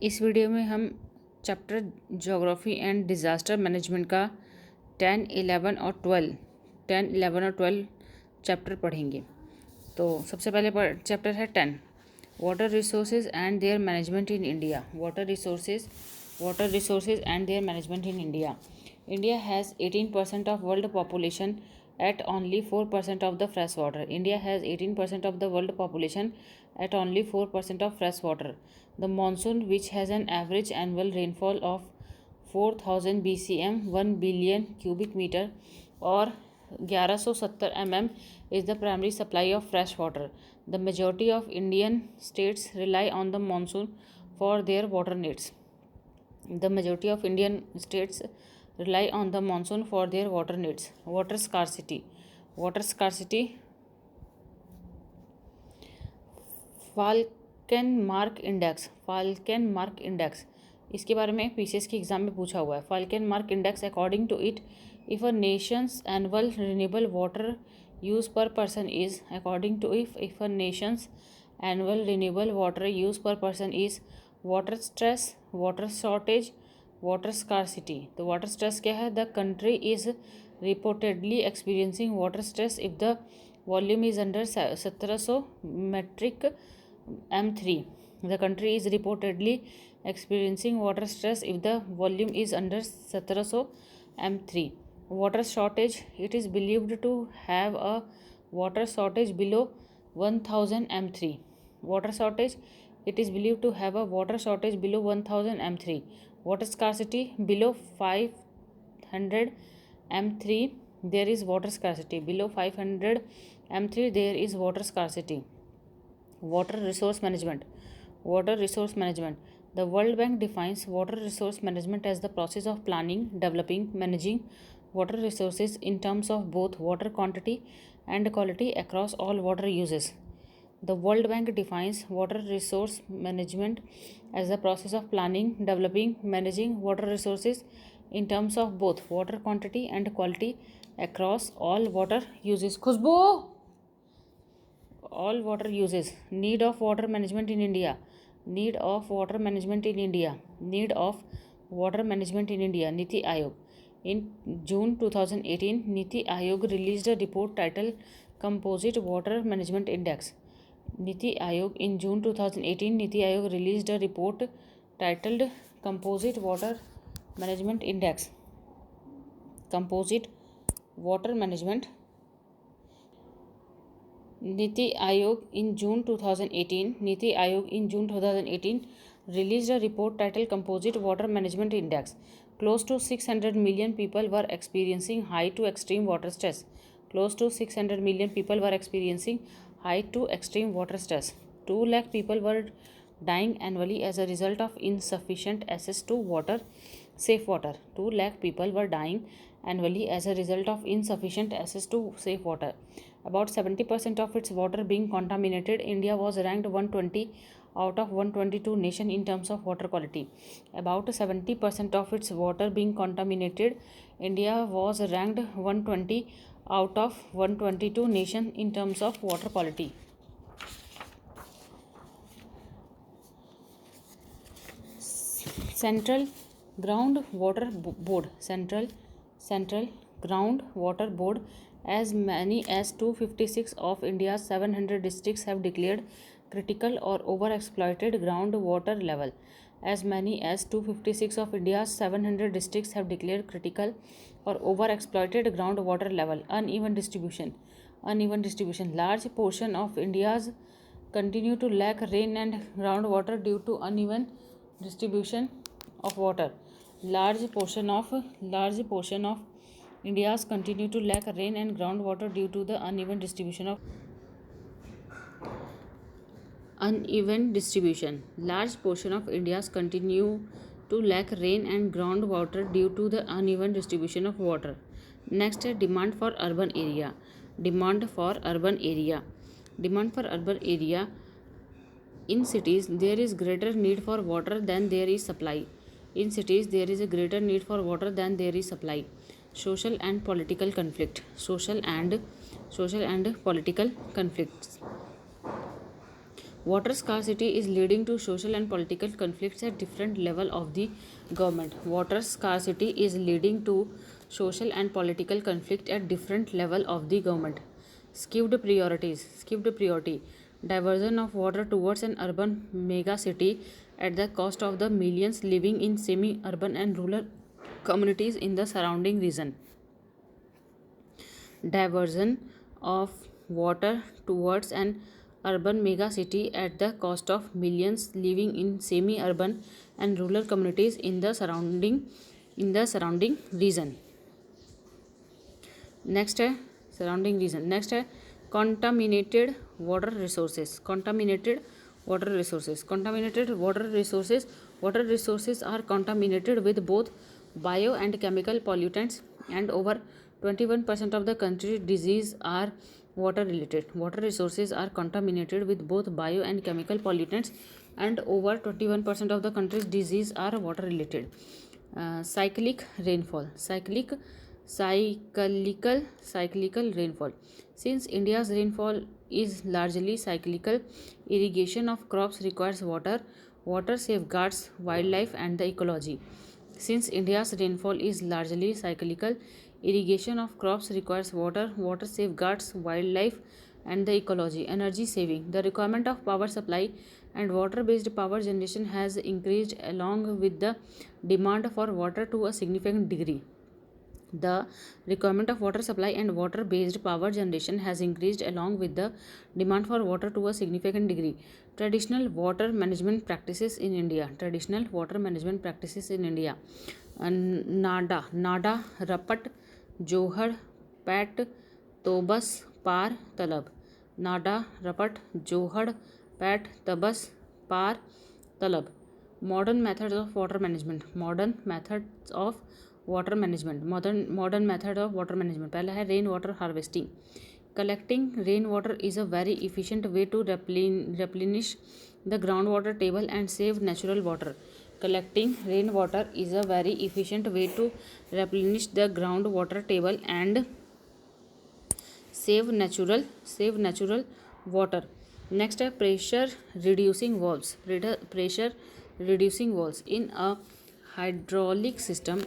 इस वीडियो में हम chapter geography and disaster management का 10, 11 और 12 चैप्टर पढ़ेंगे। तो सबसे पहले चैप्टर है 10, water resources and there management in India. Water resources and there management in India. India has 18% of world population at only 4% of the fresh water. India has 18% of the world population at only 4% of fresh water. The monsoon, which has an average annual rainfall of 4000 BCM 1 billion cubic meter or 1170 mm, is the primary supply of fresh water. The majority of Indian states rely on the monsoon for their water needs. The majority of Indian states rely on the monsoon for their water needs. Water scarcity. Falcon mark index इसके बारे में PCS के exam में पूछा हुआ है। Falkenmark index, according to it, if a nation's annual renewable water use per person is if a nation's annual renewable water use per person is water stress, water shortage, water scarcity. तो water stress क्या है? The country is reportedly experiencing water stress if the volume is under 1700 metric m3. The country is reportedly experiencing water stress if the volume is under 1700 m3. Water shortage. It is believed to have a water shortage below 1000 m3. Water shortage. It is believed to have a water shortage below 1000 m3. Water scarcity. Below 500 m3 there is water scarcity. Below 500 m3 there is water scarcity. Water resource management. The World Bank defines water resource management as the process of planning, developing, managing water resources in terms of both water quantity and quality across all water uses. The World Bank defines water resource management as the process of planning, developing, managing water resources in terms of both water quantity and quality across all water uses. All water uses. Need of water management in India. Need of water management in India. Niti Aayog. In June 2018, Niti Aayog released a report titled Composite Water Management Index. In June 2018, Niti Aayog released a report titled Composite Water Management Index. Niti Aayog in June 2018 released a report titled Composite Water Management Index. Close to 600 million people were experiencing high to extreme water stress. 2 lakh people were dying annually as a result of insufficient access to safe water. 2 lakh people were dying annually as a result of insufficient access to safe water. About 70% of its water being contaminated. India was ranked 120 out of 122 nation in terms of water quality. About 70% of its water being contaminated. India was ranked 120 out of 122 nation in terms of water quality. Central Ground Water Board. Central Ground Water Board. As many as 256 of India's 700 districts have declared critical or overexploited groundwater level. As many as 256 of India's 700 districts have declared critical or overexploited groundwater level. Uneven distribution. Large portion of India's continue to lack rain and groundwater due to uneven distribution of water. Large portion of India's continue to lack rain and groundwater due to the uneven distribution. Large portion of India's continue to lack rain and groundwater due to the uneven distribution of water. Next, demand for urban area. In cities, there is greater need for water than there is supply. Social and political conflicts. Water scarcity is leading to social and political conflicts at different level of the government. Water scarcity is leading to social and political conflict at different level of the government. Skipped priority. Diversion of water towards an urban mega city at the cost of the millions living in semi-urban and rural communities in the surrounding region. Diversion of water towards an urban mega city at the cost of millions living in semi-urban and rural communities in the surrounding region. Next है surrounding reason. Next है contaminated water resources. Water resources are contaminated with both bio and chemical pollutants, and over 21% of the country's diseases are water related. Water resources are contaminated with both bio and chemical pollutants, and over 21% of the country's diseases are water related. Cyclical rainfall. Cyclical rainfall. Since India's rainfall is largely cyclical, irrigation of crops requires water. Water safeguards wildlife and the ecology. Since India's rainfall is largely cyclical, irrigation of crops requires water. Water safeguards wildlife and the ecology. Energy saving. The requirement of power supply and water-based power generation has increased along with the demand for water to a significant degree. The requirement of water supply and water-based power generation has increased along with the demand for water to a significant degree. Traditional water management practices in India. Nada, Rapat, Johar, Pat, Tobas, Par, Talab. Nada, Rapat, Johar, Pat, Tabas, Par, Talab. Modern methods of water management. Modern method of water management. पहला है rain water harvesting. Collecting rainwater is a very efficient way to replenish the groundwater table and save natural water. Collecting rainwater is a very efficient way to replenish the groundwater table and save natural water. Next है pressure reducing valves. In a hydraulic system,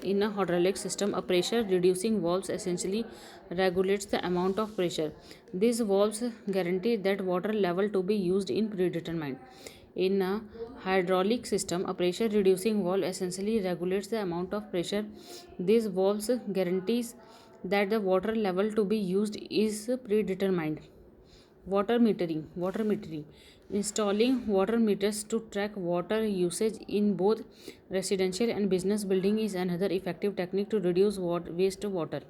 a pressure reducing valves essentially regulates the amount of pressure. These valves guarantee that water level to be used in predetermined. In a hydraulic system, a pressure reducing valve essentially regulates the amount of pressure. These valves guarantees that the water level to be used is predetermined. Water metering. Installing water meters to track water usage in both residential and business building is another effective technique to reduce waste water.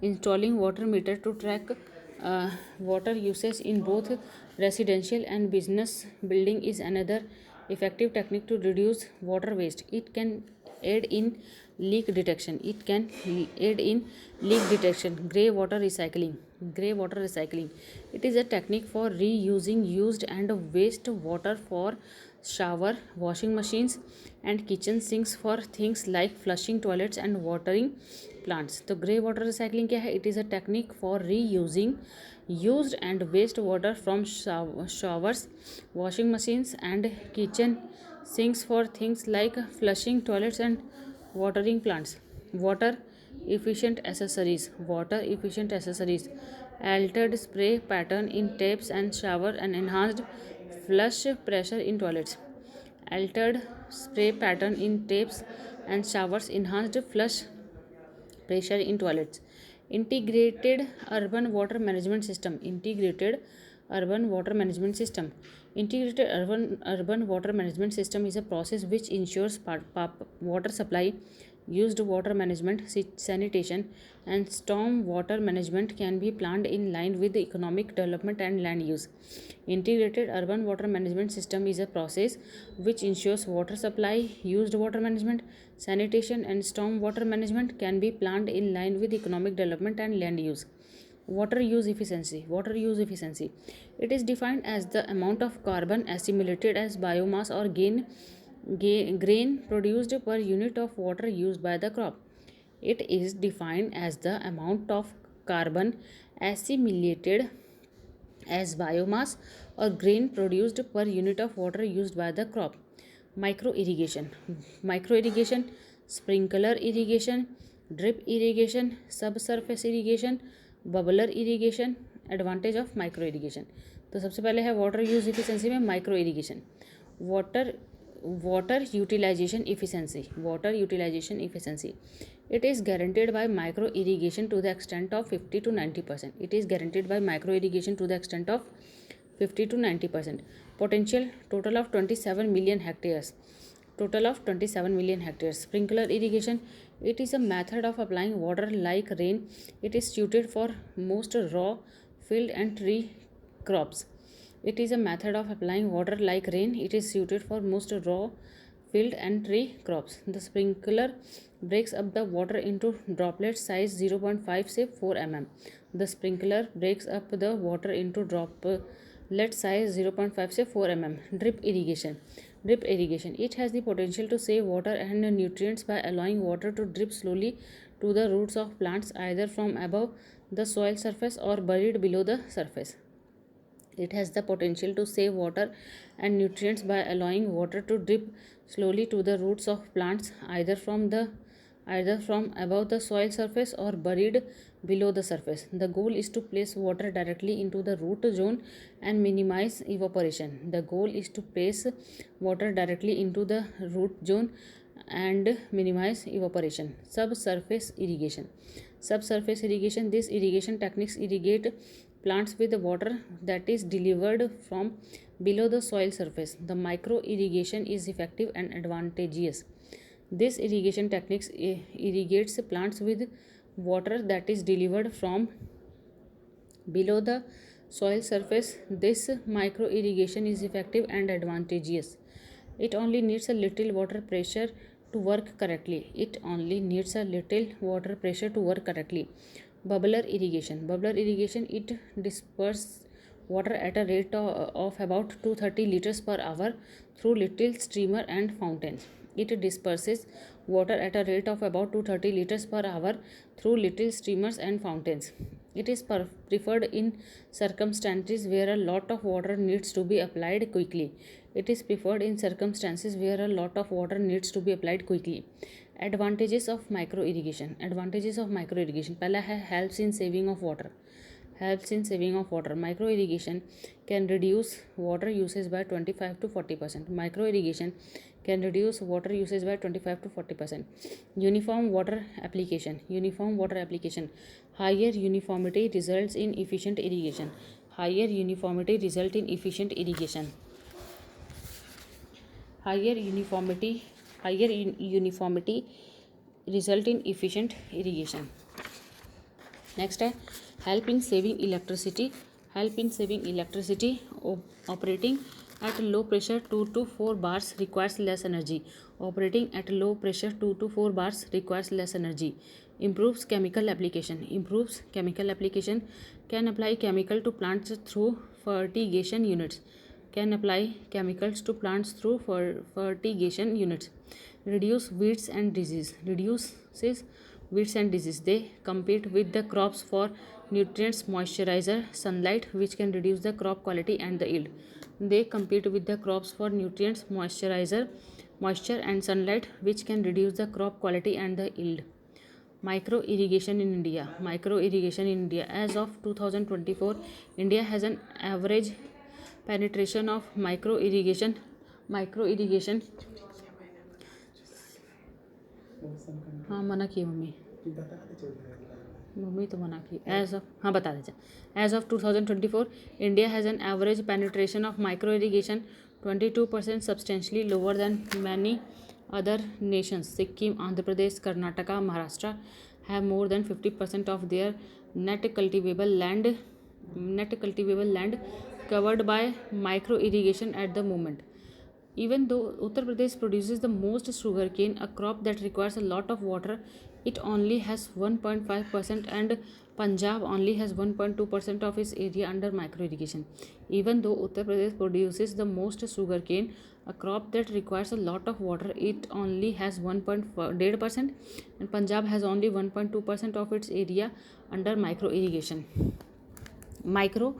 Installing water meter to track water usage in both residential and business building is another effective technique to reduce water waste. It can aid in leak detection. Grey water recycling. It is a technique for reusing used and waste water for shower, washing machines and kitchen sinks for things like flushing toilets and watering plants. तो grey water recycling क्या है? It is a technique for reusing used and waste water from showers, washing machines and kitchen sinks for things like flushing toilets and watering plants. Water efficient accessories. Altered spray pattern in taps and shower and enhanced flush pressure in toilets. Altered spray pattern in taps and showers, enhanced flush pressure in toilets. Integrated urban water management system. Integrated urban water management system is a process which ensures water supply, used water management, sanitation and storm water management can be planned in line with economic development and land use. Integrated urban water management system is a process which ensures water supply, used water management, sanitation and storm water management can be planned in line with economic development and land use. Water use efficiency. It is defined as the amount of carbon assimilated as biomass or grain produced per unit of water used by the crop. It is defined as the amount of carbon assimilated as biomass or grain produced per unit of water used by the crop. Micro irrigation. Micro irrigation, sprinkler irrigation, drip irrigation, subsurface irrigation, bubbler irrigation. Advantage of micro irrigation. तो सबसे पहले है water use efficiency में micro irrigation. Water water utilization efficiency. Water utilization efficiency, it is guaranteed by micro irrigation to the extent of 50 to 90%. It is guaranteed by micro irrigation to the extent of 50 to 90%. Potential total of 27 million hectares. Total of 27 million hectares. Sprinkler irrigation, it is a method of applying water like rain. It is suited for most raw field and tree crops. It is a method of applying water like rain. It is suited for most raw field and tree crops. The sprinkler breaks up the water into droplet size 0.5 से 4 mm. The sprinkler breaks up the water into droplet size 0.5 से 4 mm. Drip irrigation. Drip irrigation. It has the potential to save water and nutrients by allowing water to drip slowly to the roots of plants either from above the soil surface or buried below the surface. It has the potential to save water and nutrients by allowing water to drip slowly to the roots of plants either from above the soil surface or buried below the surface. The goal is to place water directly into the root zone and minimize evaporation. The goal is to place water directly into the root zone and minimize evaporation. Subsurface irrigation. Subsurface irrigation. These irrigation techniques irrigate plants with water that is delivered from below the soil surface. The micro irrigation is effective and advantageous. This irrigation techniques irrigates plants with water that is delivered from below the soil surface. This micro irrigation is effective and advantageous. It only needs a little water pressure to work correctly. It only needs a little water pressure to work correctly. Bubbler irrigation. Bubbler irrigation, it disperses water at a rate of about 230 liters per hour through little streamer and fountains. It disperses water at a rate of about 230 liters per hour through little streamers and fountains. It is preferred in circumstances where a lot of water needs to be applied quickly. It is preferred in circumstances where a lot of water needs to be applied quickly. Advantages of micro irrigation. Advantages of micro irrigation. पहला है helps in saving of water. Helps in saving of water. Micro irrigation can reduce water usage by 25 to 40%. Micro irrigation can reduce water usage by 25 to 40%. Uniform water application. Uniform water application. Higher uniformity results in efficient irrigation. Higher uniformity result in efficient irrigation. Higher uniformity result in efficient irrigation. Next है help in saving electricity. Help in saving electricity. Operating at low pressure 2 to 4 bars requires less energy. Operating at low pressure 2 to 4 bars requires less energy. Improves chemical application. Improves chemical application. Can apply chemical to plants through fertigation units. Can apply chemicals to plants through fertigation units. Reduce weeds and disease. Reduces weeds and disease. They compete with the crops for nutrients, moisturizer, sunlight, which can reduce the crop quality and the yield. They compete with the crops for nutrients, moisture and sunlight, which can reduce the crop quality and the yield. Micro irrigation in India. Micro irrigation in India. As of 2024, India has an average penetration of micro irrigation. हाँ मना की mummy तो मना की. बता दीजिए. As of 2024, India has an average penetration of micro irrigation 22%, substantially lower than many other nations. Sikkim, Andhra Pradesh, Karnataka, Maharashtra have more than 50% of their net cultivable land covered by micro irrigation at the moment. Even though Uttar Pradesh produces the most sugarcane, a crop that requires a lot of water, it only has 1.5%, and Punjab only has 1.2% of its area under micro irrigation. Even though Uttar Pradesh produces the most sugarcane, a crop that requires a lot of water, it only has 1.8%, and Punjab has only 1.2% of its area under micro irrigation. Micro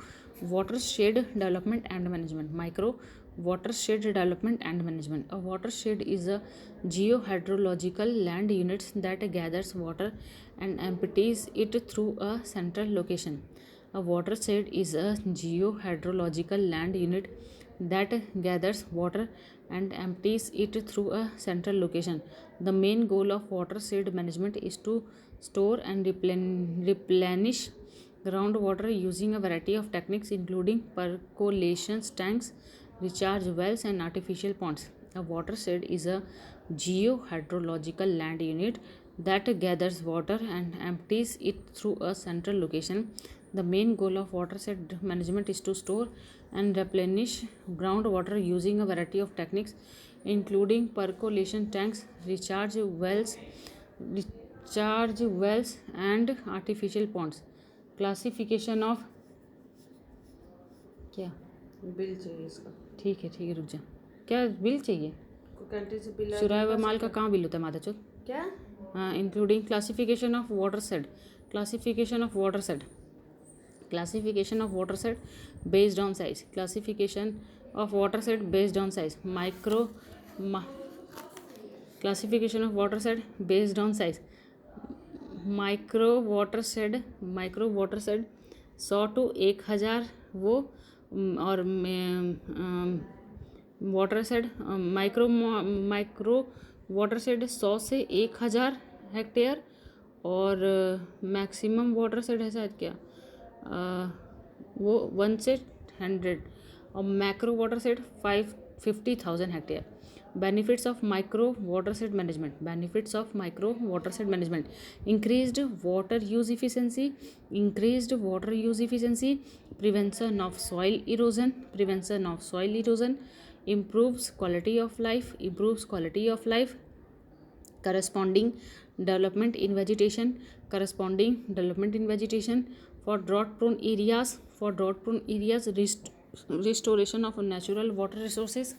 watershed development and management. Micro watershed development and management. A watershed is a geohydrological land unit that gathers water and empties it through a central location. A watershed is a geohydrological land unit that gathers water and empties it through a central location. The main goal of watershed management is to store and replenish groundwater using a variety of techniques including percolation tanks, recharge wells, and artificial ponds. A watershed is a geohydrological land unit that gathers water and empties it through a central location. The main goal of watershed management is to store and replenish groundwater using a variety of techniques including percolation tanks, recharge wells and artificial ponds. Classification of क्या bill चाहिए इसका। ठीक है रुक जा। क्या bill चाहिए? Country से बिल चुराए हुए माल का कहाँ बिल होता है माता चौथ? क्या? हाँ, including classification of watershed based on size micro watershed 100 to 1000 वो और वाटरशेड माइक्रो वाटरशेड 100 से 1000 हेक्टेयर और मैक्सिमम वाटरशेड है शायद क्या वो 1 से 100 और macro watershed 50,000 hectare. Benefits of micro watershed management. Increased water use efficiency, prevention of soil erosion, improves quality of life, corresponding development in vegetation, for drought prone areas, restoration of natural water resources,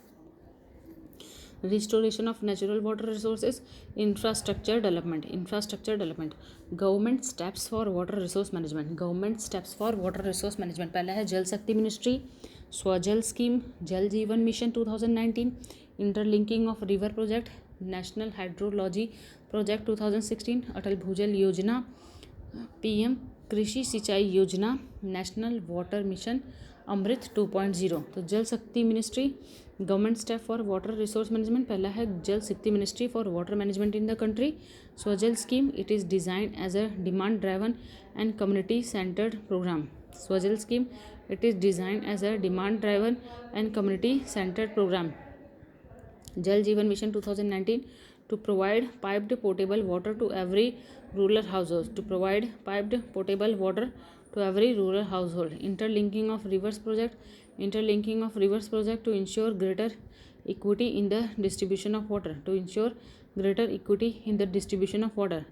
infrastructure development. Government steps for water resource management. पहला है Jal Shakti ministry, Swajal scheme, जल Jeevan mission 2019, interlinking of river project, national hydrology project 2016, अटल भूजल योजना, PM कृषि सिंचाई योजना, national water mission, अमृत 2.0. तो Jal Shakti ministry, government step for water resource management. पहला है Jal Shakti ministry for water management in the country. Swajal scheme, it is design as a demand driven and community centred programme. Swajal scheme, it is design as a demand driven and community centred programme. Jal Jeevan mission 2019 to provide piped potable water to every rural household. Interlinking of rivers project to ensure greater equity in the distribution of water.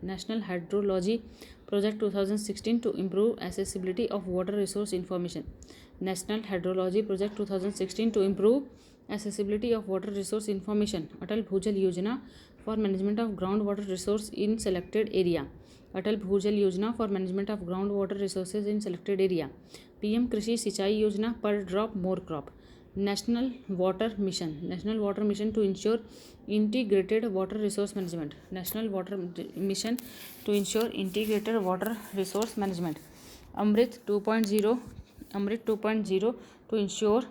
National hydrology project 2016 to improve accessibility of water resource information. Atal Bhujal Yojana for management of groundwater resource in selected area. PM Krishi Sinchai Yojana, per drop more crop. National Water Mission to ensure integrated water resource management. Amrit 2.0 to ensure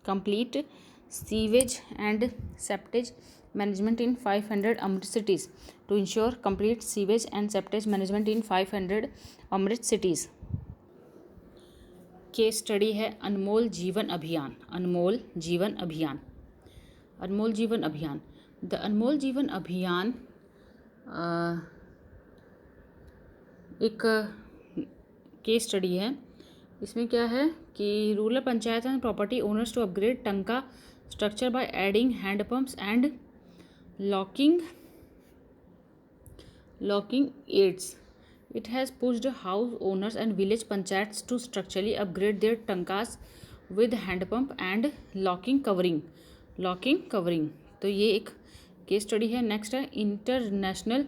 complete sewage and septage management in 500 Amrit cities. Case study है अनमोल जीवन अभियान. The अनमोल जीवन अभियान एक case study है. इसमें क्या है कि rural panchayat and property owners to upgrade tanka structure by adding hand pumps and locking aids. It has pushed house owners and village panchayats to structurally upgrade their tankas with hand pump and locking covering. तो ये एक case study है. Next है international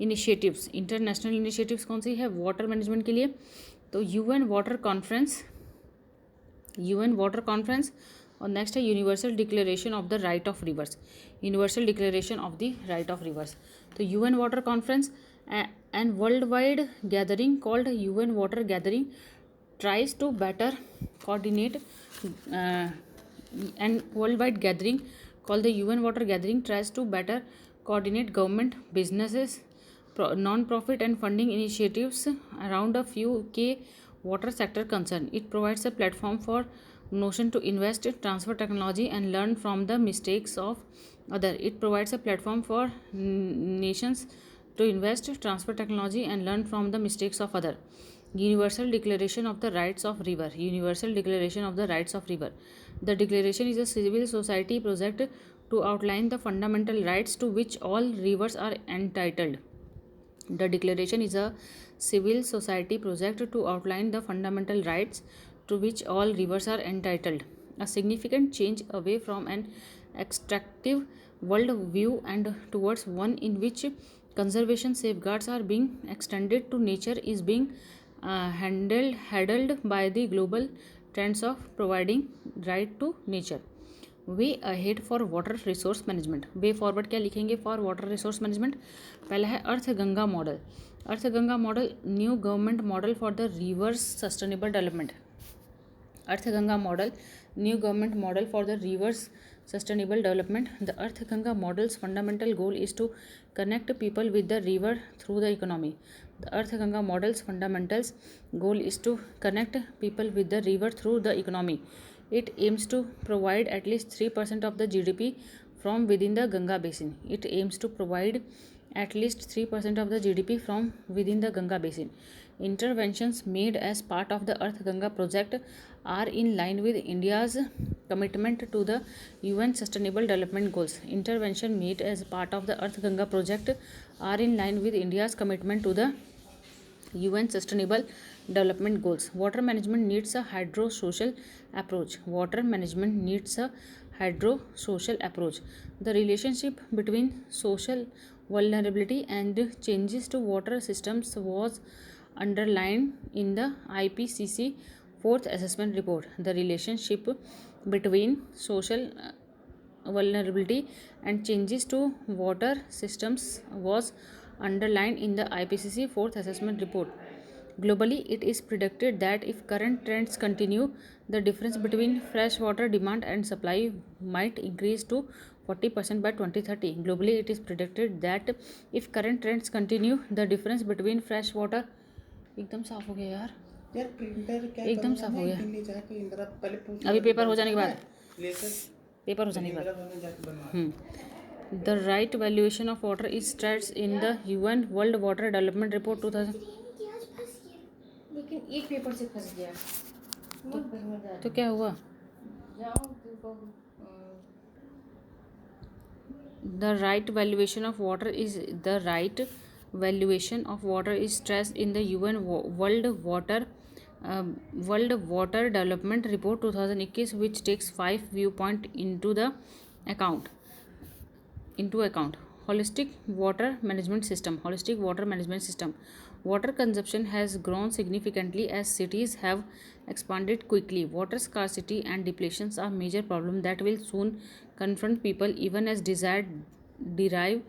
initiatives. कौन सी है water management के लिए? तो UN water conference UN water conference, और नेक्स्ट है universal declaration of the right of rivers, universal declaration of the right of rivers. तो UN water conference and world wide gathering called UN water gathering tries to better coordinate and worldwide gathering called the UN Water Gathering tries to better coordinate government, businesses, non-profit and funding initiatives around a few key water sector concern. It provides a platform for notion to invest, transfer technology and learn from the mistakes of other. It provides a platform for nations to invest, transfer technology and learn from the mistakes of other. Universal Declaration of the Rights of River. Universal Declaration of the Rights of River. The declaration is a civil society project to outline the fundamental rights to which all rivers are entitled. The declaration is a civil society project to outline the fundamental rights to which all rivers are entitled. A significant change away from an extractive world view and towards one in which conservation safeguards are being extended to nature is being handled by the global trends of providing right to nature. Way ahead for water resource management. Way forward क्या लिखेंगे for water resource management? पहला है Arth Ganga model. Arth Ganga model new government model for the rivers sustainable development. Arth Ganga model new government model for the rivers sustainable development. The Earth Ganga model's fundamental goal is to connect people with the river through the economy. The Earth Ganga model's fundamental goal is to connect people with the river through the economy. It aims to provide at least 3% of the GDP from within the Ganga basin. It aims to provide at least 3% of the GDP from within the Ganga basin. Interventions made as part of the Earth Ganga project are in line with India's commitment to the UN Sustainable Development Goals. Intervention made as part of the Earth Ganga project are in line with India's commitment to the UN Sustainable Development Goals. Water management needs a hydro-social approach. Water management needs a hydro-social approach. The relationship between social vulnerability and changes to water systems was underlined in the IPCC fourth assessment report. The relationship between social vulnerability and changes to water systems was underlined in the IPCC fourth assessment report. Globally, it is predicted that if current trends continue, the difference between fresh water demand and supply might increase to 40% by 2030. Globally, it is predicted that if current trends continue, the difference between fresh water एकदम साफ हो गया यार printer क्या एकदम साफ हो गया अभी पेपर हो जाने के बाद पेपर हो जाने के बाद the right valuation of water is states in the UN world water development report 2000। लेकिन एक पेपर से फंस गया तो क्या हुआ? The right valuation of water is the right valuation of water is stressed in the UN World Water Development Report 2021, which takes 5 viewpoint into account. Holistic water management system. Water consumption has grown significantly as cities have expanded quickly. Water scarcity and depletions are major problems that will soon confront people even as derive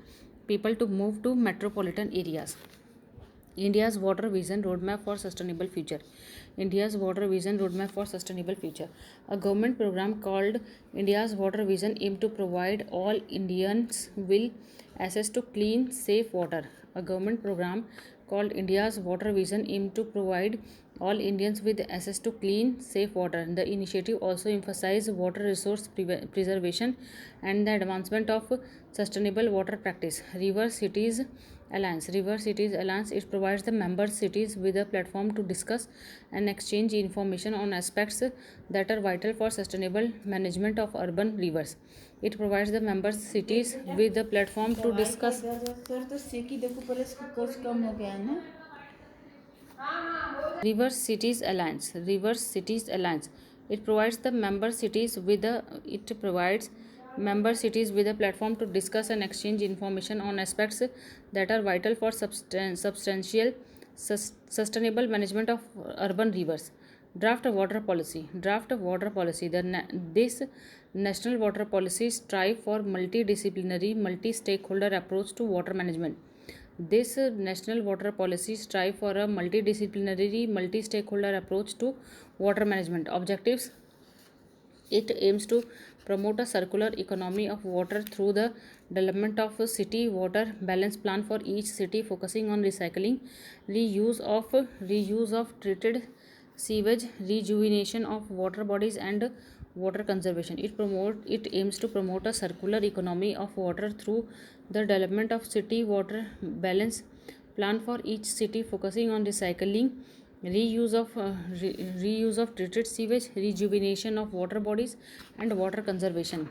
people to move to metropolitan areas. India's Water Vision Roadmap for Sustainable Future. India's Water Vision Roadmap for Sustainable Future. A government program called India's Water Vision aims to provide all Indians with access to clean, safe water. A government program called India's Water Vision aims to provide all Indians with access to clean, safe water. The initiative also emphasizes water resource preservation and the advancement of sustainable water practice. River Cities Alliance. It provides the member cities with a platform to discuss and exchange information on aspects that are vital for sustainable management of urban rivers. It provides the member cities with a platform to discuss. River Cities Alliance. It provides member cities with a platform to discuss and exchange information on aspects that are vital for sustainable management of urban rivers. Draft water policy. Draft water policy. This national water policy strive for multidisciplinary, multi-stakeholder approach to water management. This national water policy strive for a multidisciplinary, multi-stakeholder approach to water management. Objectives: it aims to promote a circular economy of water through the development of a city water balance plan for each city, focusing on recycling, reuse of treated sewage, rejuvenation of water bodies, and water conservation. It aims to promote a circular economy of water through the development of city water balance plan for each city, focusing on recycling, reuse of treated sewage, rejuvenation of water bodies, and water conservation.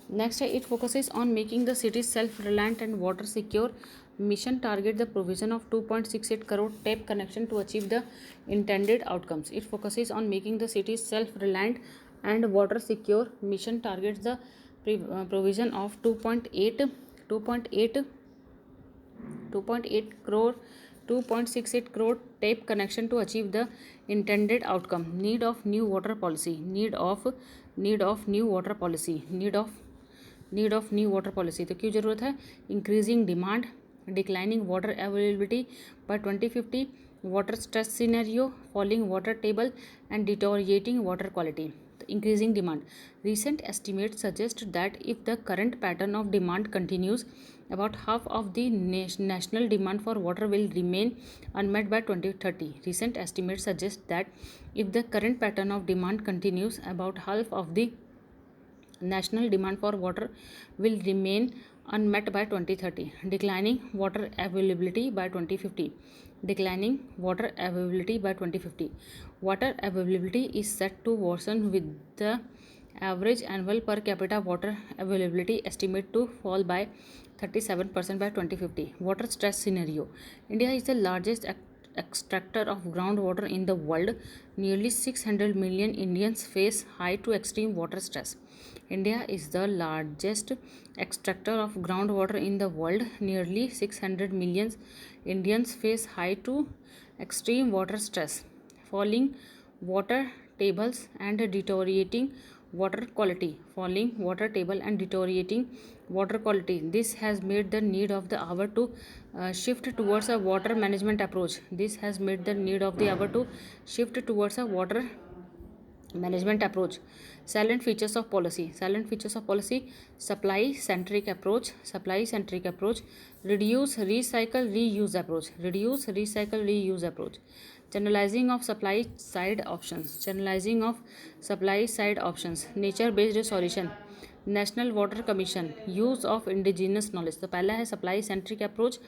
Next, it focuses on making the cities self-reliant and water secure. Mission target the provision of 2.68 crore tap connection to achieve the intended outcomes. It focuses on making the cities self-reliant and water secure. Mission targets the provision of 2.68 crore tap connection to achieve the intended outcome. Need of new water policy. Need of new water policy. Need of new water policy. तो क्यों जरूरत है? Increasing demand, declining water availability by 2050, water stress scenario, falling water table and deteriorating water quality. Increasing demand. Recent estimates suggest that if the current pattern of demand continues, about half of the national demand for water will remain unmet by 2030. Recent estimates suggest that if the current pattern of demand continues, about half of the national demand for water will remain unmet by 2030. Declining water availability by 2050. Declining water availability by 2050. Water availability is set to worsen with the average annual per capita water availability estimate to fall by 37% by 2050. Water stress scenario. India is the largest extractor of groundwater in the world. Nearly 600 million Indians face high to extreme water stress. India is the largest extractor of groundwater in the world. Nearly 600 million Indians face high to extreme water stress. Falling water tables and deteriorating water quality. Falling water table and deteriorating water quality. This has made the need of the hour to shift towards a water management approach. This has made the need of the hour to shift towards a water management approach. Silent features of policy. Silent features of policy: supply centric approach. Supply centric approach. Reduce, recycle, reuse approach. Reduce, recycle, reuse approach. Channelizing of supply side options. Channelizing of supply side options. Nature based solution. National water commission. Use of indigenous knowledge. तो पहला है supply centric approach.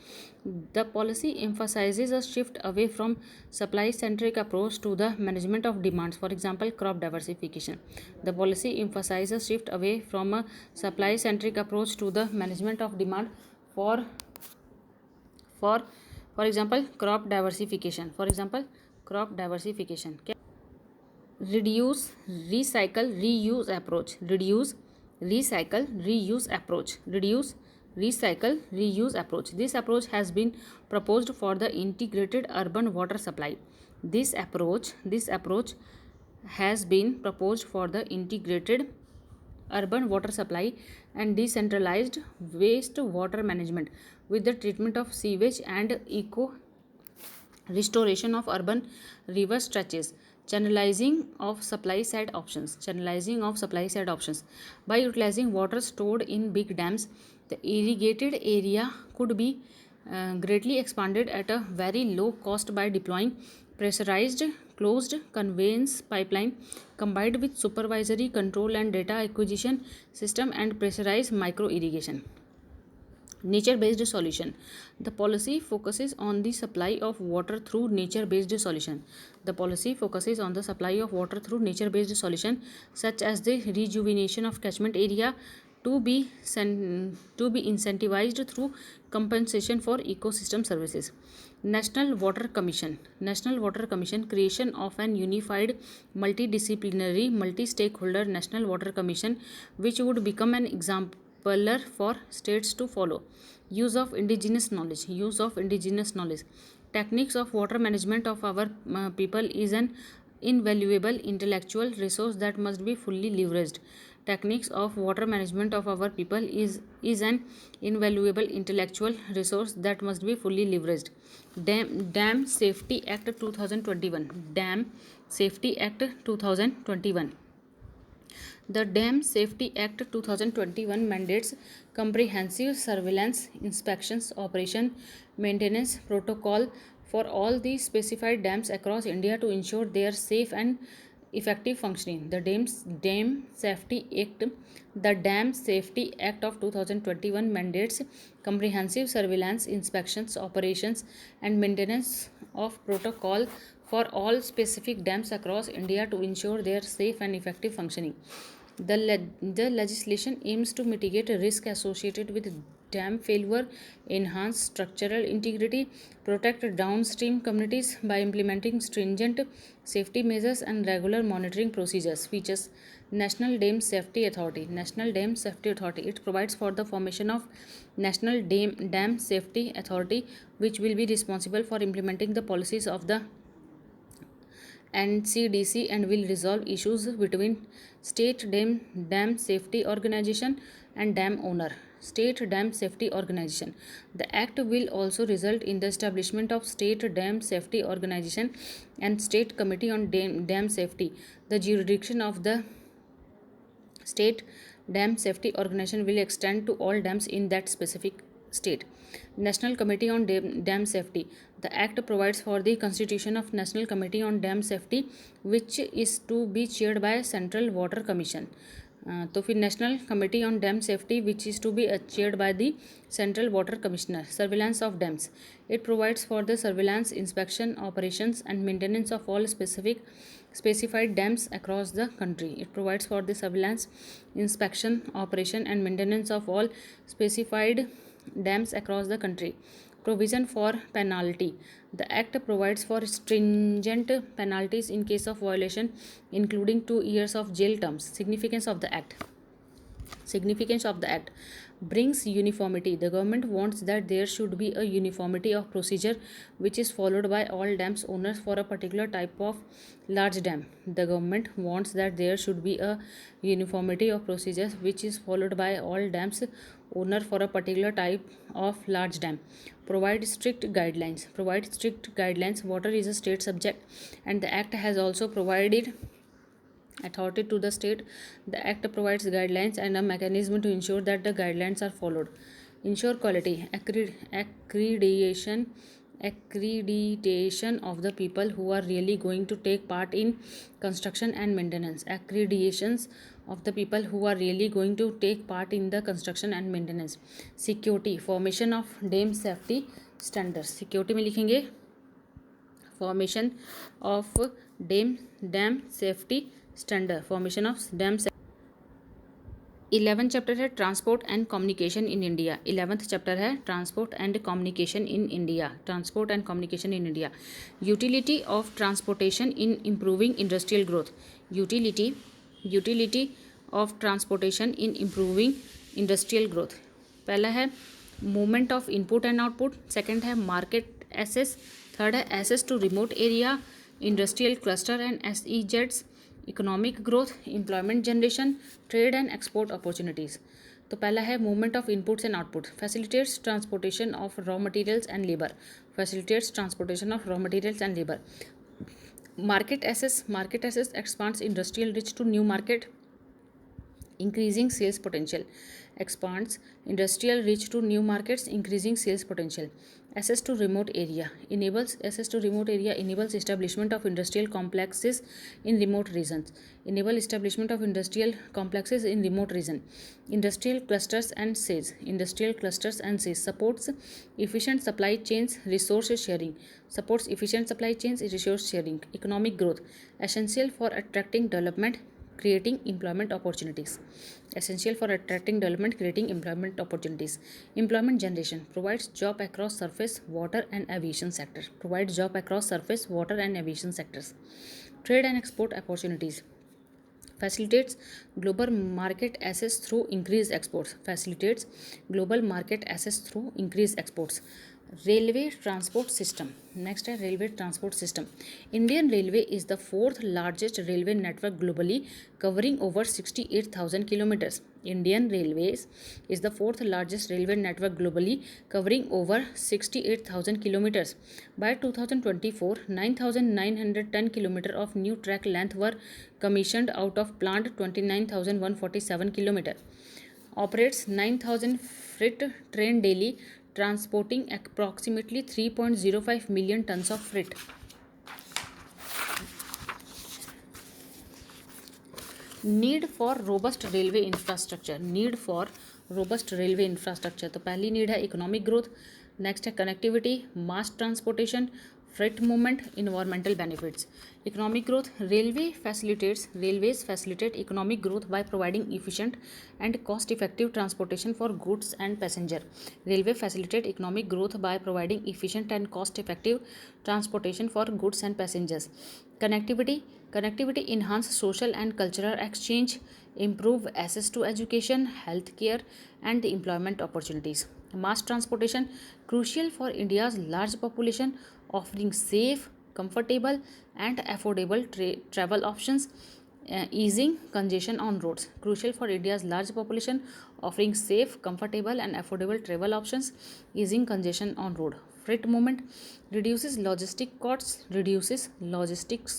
The policy emphasises a shift away from supply centric approach to the management of demands. For example crop diversification. The policy emphasise a shift away from a supply centric approach to the management of demand for example crop diversification. Reduce, recycle, reuse approach. Reduce, recycle, reuse approach. Reduce, recycle, reuse approach. This approach has been proposed for the integrated urban water supply. This approach has been proposed for the integrated urban water supply and decentralized waste water management with the treatment of sewage and eco restoration of urban river stretches. Channelizing of supply side options. Channelizing of supply side options. By utilizing water stored in big dams, the irrigated area could be greatly expanded at a very low cost by deploying pressurized closed conveyance pipeline combined with supervisory control and data acquisition system and pressurized micro irrigation. Nature based solution. The policy focuses on the supply of water through nature based solution. The policy focuses on the supply of water through nature based solution such as the rejuvenation of catchment area to be incentivized through compensation for ecosystem services. National Water Commission. National Water Commission. Creation of an unified multidisciplinary multi-stakeholder National Water Commission which would become an example for states to follow. Use of indigenous knowledge. Use of indigenous knowledge. Techniques of water management of our people is an invaluable intellectual resource that must be fully leveraged. Techniques of water management of our people is an invaluable intellectual resource that must be fully leveraged. Dam Safety Act 2021. Dam Safety Act 2021. The Dam Safety Act 2021 mandates comprehensive surveillance, inspections, operation, maintenance protocol for all the specified dams across India to ensure their safe and effective functioning. The Dam Safety Act of 2021 mandates comprehensive surveillance, inspections, operations, and maintenance of protocol for all specific dams across India to ensure their safe and effective functioning. The legislation aims to mitigate risk associated with dam failure, enhance structural integrity, protect downstream communities by implementing stringent safety measures and regular monitoring procedures. Features: National Dam Safety Authority. National Dam Safety Authority. It provides for the formation of National Dam Safety Authority, which will be responsible for implementing the policies of the NCDC and will resolve issues between State Dam Safety Organization and dam owner. State Dam Safety Organization. The Act will also result in the establishment of State Dam Safety Organization and State Committee on Dam Safety. The jurisdiction of the State Dam Safety Organization will extend to all dams in that specific state. National Committee on Dam Safety. The Act provides for the constitution of National Committee on Dam Safety, which is to be chaired by Central Water Commission. तो फिर national committee on dam safety which is to be chaired by the central water commissioner. Surveillance of dams. It provides for the surveillance, inspection, operations and maintenance of all specified dams across the country. It provides for the surveillance, inspection, operation and maintenance of all specified dams across the country. Provision for penalty. The Act provides for stringent penalties in case of violation, including 2 years of jail terms. Significance of the Act. Significance of the Act brings uniformity. The government wants that there should be a uniformity of procedure which is followed by all dams owners for a particular type of large dam. The government wants that there should be a uniformity of procedures which is followed by all dams owner for a particular type of large dam. Provide strict guidelines. Provide strict guidelines. Water is a state subject and the Act has also provided authority to the state. The Act provides guidelines and a mechanism to ensure that the guidelines are followed. Ensure quality. Accreditation of the people who are really going to take part in construction and maintenance. Accreditations of the people who are really going to take part in the construction and maintenance. Security. Formation of dam safety standards. Security में लिखेंगे formation of dam safety standard. Formation of dam. 11th chapter है transport and communication in India. 11th chapter है transport and communication in India. Transport and communication in India. Utility of transportation in improving industrial growth. Utility of transportation in improving industrial growth. पहला है movement of input and output. Second है market access. Third है access to remote area, industrial cluster and SEZs. Economic growth, employment generation, trade and export opportunities. तो पहला है movement of inputs and output. Facilitates transportation of raw materials and labour. Facilitates transportation of raw materials and labour. Market access expands industrial reach to new market, increasing sales potential. Expands industrial reach to new markets, increasing sales potential. Access to remote area enables establishment of industrial complexes in remote regions. Industrial clusters and SEZ supports efficient supply chains, resource sharing. Economic growth essential for attracting development, creating employment opportunities. Employment generation provides job across surface, water and aviation sector. Trade and export opportunities. Facilitates global market access through increased exports. Railway transport system. Next है railway transport system. Indian railway is the fourth largest railway network globally covering over 68,000 kilometers. Indian railways is the fourth largest railway network globally covering over 68,000 kilometers. By 2024, 9,910 kilometers of new track length were commissioned out of planned 29,147 kilometers. Operates 9,000 freight train daily, transporting approximately 3.05 million tons of freight. Need for robust railway infrastructure. Need for robust railway infrastructure, तो पहली need है economic growth, next है connectivity, mass transportation, freight movement, environmental benefits. Economic growth, railways facilitate economic growth by providing efficient and cost effective transportation for goods and passenger. Railway facilitate economic growth by providing efficient and cost effective transportation for goods and passengers. Connectivity enhance social and cultural exchange, improve access to education, healthcare, and the employment opportunities. Mass transportation, crucial for India's large population, offering safe, comfortable, and affordable travel options, easing congestion on roads. Crucial for India's large population, offering safe, comfortable, and affordable travel options, easing congestion on road. Freight movement reduces logistics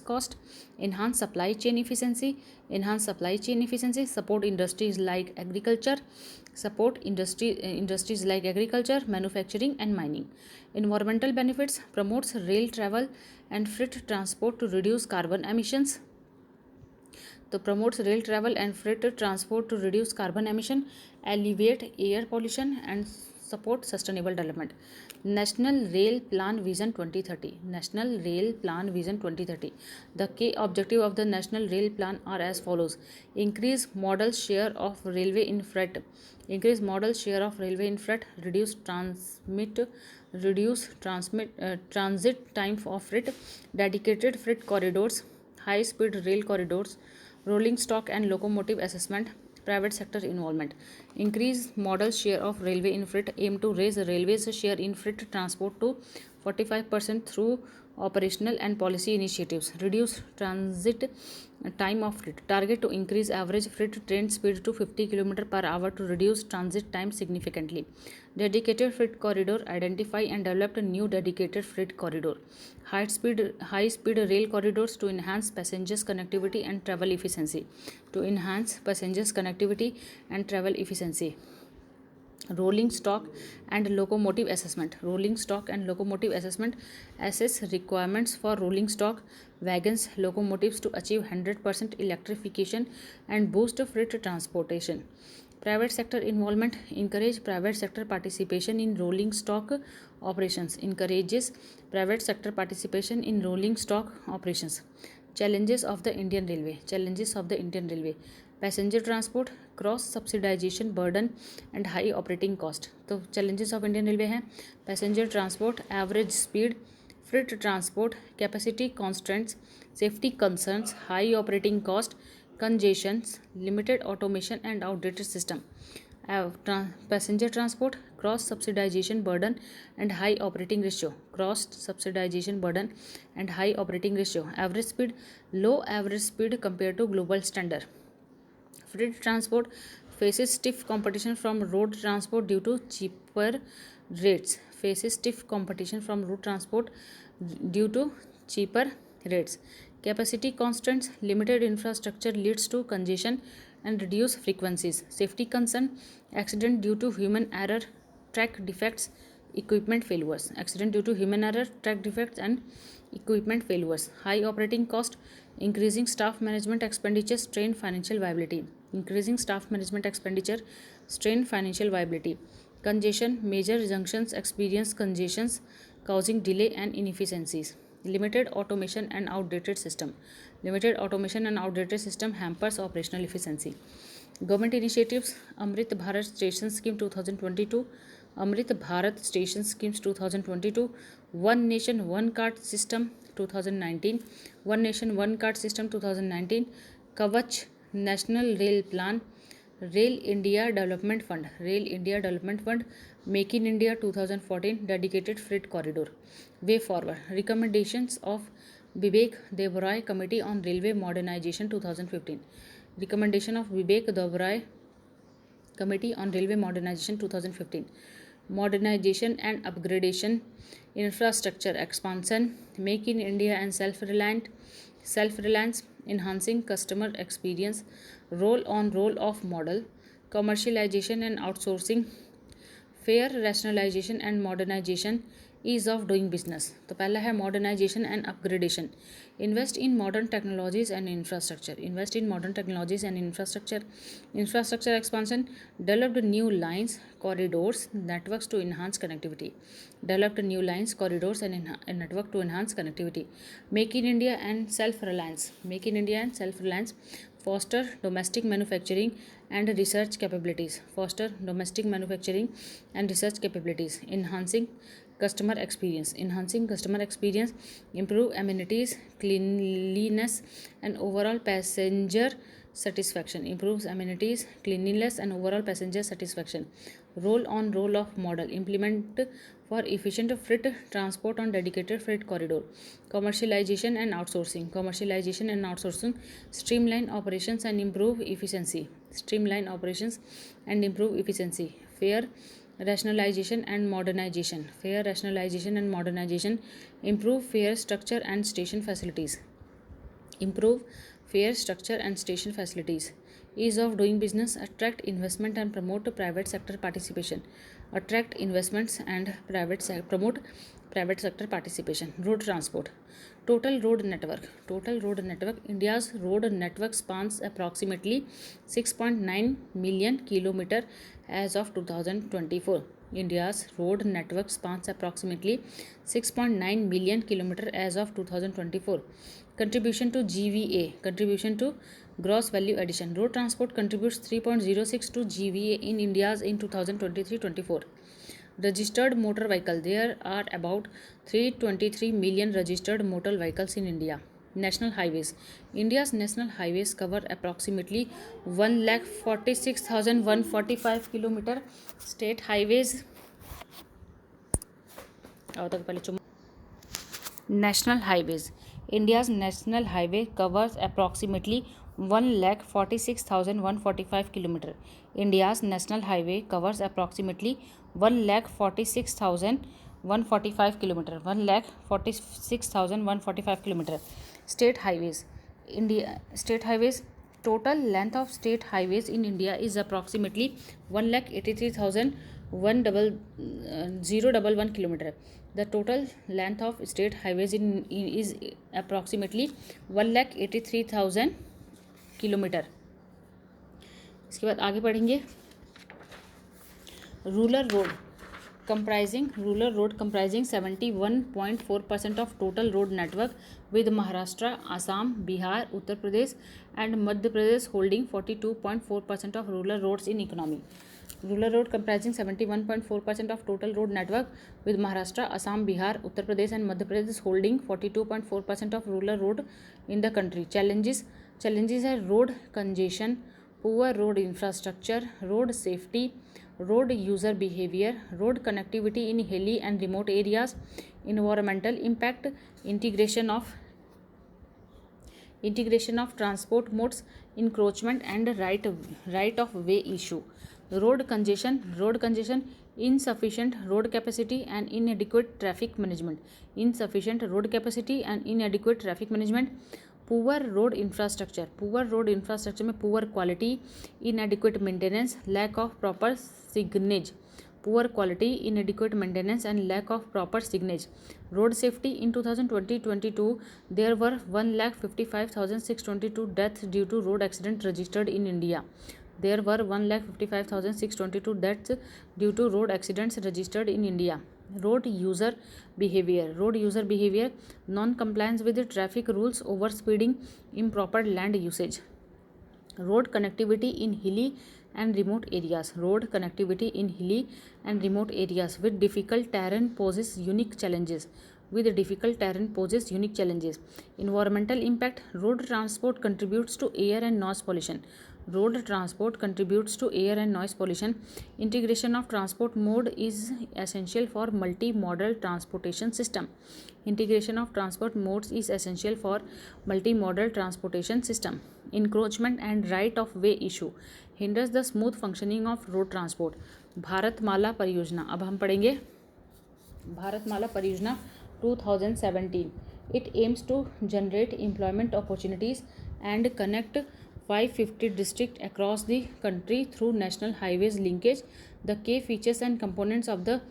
cost, enhance supply chain efficiency, support industries like agriculture, manufacturing, and mining. Environmental benefits promotes rail travel and freight transport to reduce carbon emissions. तो promotes rail travel and freight transport to reduce carbon emission, alleviate air pollution, and support sustainable development. National Rail Plan Vision 2030. National Rail Plan Vision 2030. The key objective of the National Rail Plan are as follows: increase modal share of railway in freight, transit time of freight, dedicated freight corridors, high speed rail corridors, rolling stock and locomotive assessment, private sector involvement. Increase modal share of railway in freight, aim to raise railways share in freight transport to 45% through operational and policy initiatives. Reduce transit time of freight, target to increase average freight train speed to 50 km per hour to reduce transit time significantly. Dedicated freight corridor, identify and develop a new dedicated freight corridor. High speed rail corridors to enhance passengers connectivity and travel efficiency. Rolling stock and locomotive assessment. Assess requirements for rolling stock, wagons, locomotives to achieve 100% electrification and boost freight transportation. Private sector involvement, encourage private sector participation in rolling stock operations. Challenges of the Indian Railway. Passenger transport, cross subsidization burden and high operating cost. तो challenges of Indian Railway हैं passenger transport, average speed, freight transport, capacity constraints, safety concerns, high operating cost, congestions, limited automation and outdated system. Passenger transport, cross subsidization burden and high operating ratio. Average speed, low average speed compared to global standard. Freight transport faces stiff competition from road transport due to cheaper rates. Capacity constraints, limited infrastructure leads to congestion and reduced frequencies. Safety concern, accident due to human error, track defects, equipment failures. High operating cost, increasing staff management expenditure, strain financial viability. Congestion, major junctions experience congestions causing delay and inefficiencies. Limited automation and outdated system hampers operational efficiency. Government initiatives, Amrit Bharat Station Scheme 2022, One Nation One Card System 2019, Kavach National Rail Plan Rail India Development Fund, Rail India Development Fund, Make in India 2014, dedicated freight corridor. Way forward. Recommendations of Vivek Deorai Committee on Railway Modernization 2015. Recommendation of Vivek Deorai Committee on Railway Modernization 2015. Modernization and upgradation, infrastructure expansion, Make in India and self-reliance, enhancing customer experience, roll-on-roll-off model, commercialization and outsourcing, fare rationalization and modernization, ease of doing business. तो पहला है modernization and upgradation, invest in modern technologies and infrastructure, invest in modern technologies and infrastructure expansion, developed new lines corridors networks to enhance connectivity, developed new lines corridors and network to enhance connectivity, make in India and self reliance, make in India and self reliance, foster domestic manufacturing and research capabilities, foster domestic manufacturing and research capabilities, enhancing customer experience, improve amenities, cleanliness and overall passenger satisfaction, improves amenities, cleanliness and overall passenger satisfaction, roll on roll off model, implement for efficient freight transport on dedicated freight corridor, commercialization and outsourcing, streamline operations and improve efficiency, fair rationalization and modernization, improve fare structure and station facilities, ease of doing business, attract investment and promote private sector participation, promote private sector participation. Road transport, total road network, India's road network spans approximately 6.9 million kilometer as of 2024. India's road network spans approximately 6.9 million kilometer as of 2024. Contribution to GVA, contribution to gross value addition, road transport contributes 3.06 to GVA in India's in 2023-24. Registered motor vehicle, there are about 323 million registered motor vehicles in India. National highways, India's national highways cover approximately 1,46,145 kilometer. State highways, national highways, India's national highway covers approximately 1,46,145 kilometer. India's national highway covers approximately 1,46,145 kilometer. 1,46,145 kilometer. State highways, total length of state highways in India is approximately 1,83,011 kilometer. The total length of state highways is approximately 1,83,000 kilometre. इसके बाद आगे पढ़ेंगे rural road comprising 71.4% of total road network, with Maharashtra, Assam, Bihar, Uttar Pradesh and Madhya Pradesh holding 42.4% of rural roads in economy. Rural road comprising 71.4% of total road network, with Maharashtra, Assam, Bihar, Uttar Pradesh and Madhya Pradesh holding 42.4% of rural road in the country. Challenges are road congestion, poor road infrastructure, road safety, road user behavior, road connectivity in hilly and remote areas, environmental impact, integration of transport modes, encroachment and right of way issue. Road congestion, insufficient road capacity and inadequate traffic management, poor road infrastructure में poor quality, inadequate maintenance, lack of proper signage, and lack of proper signage. Road safety, in 2020-22 there were 1,55,622 deaths due to road accident registered in India. There were 1,55,622 deaths due to road accidents registered in India. Road user behavior, non-compliance with traffic rules, overspeeding, improper land usage. Road connectivity in hilly and remote areas, with difficult terrain poses unique challenges. Environmental impact, road transport contributes to air and noise pollution. road transport contributes to air and noise pollution. Integration of transport mode is essential for multimodal transportation system. Integration of transport modes is essential for multimodal transportation system. Encroachment and right of way issue hinders the smooth functioning of road transport. Bharatmala परियोजना, अब हम पढ़ेंगे भारतमाला परियोजना 2017. It aims to generate employment opportunities and connect 550 districts across the country through national highways linkage. The key features and components of the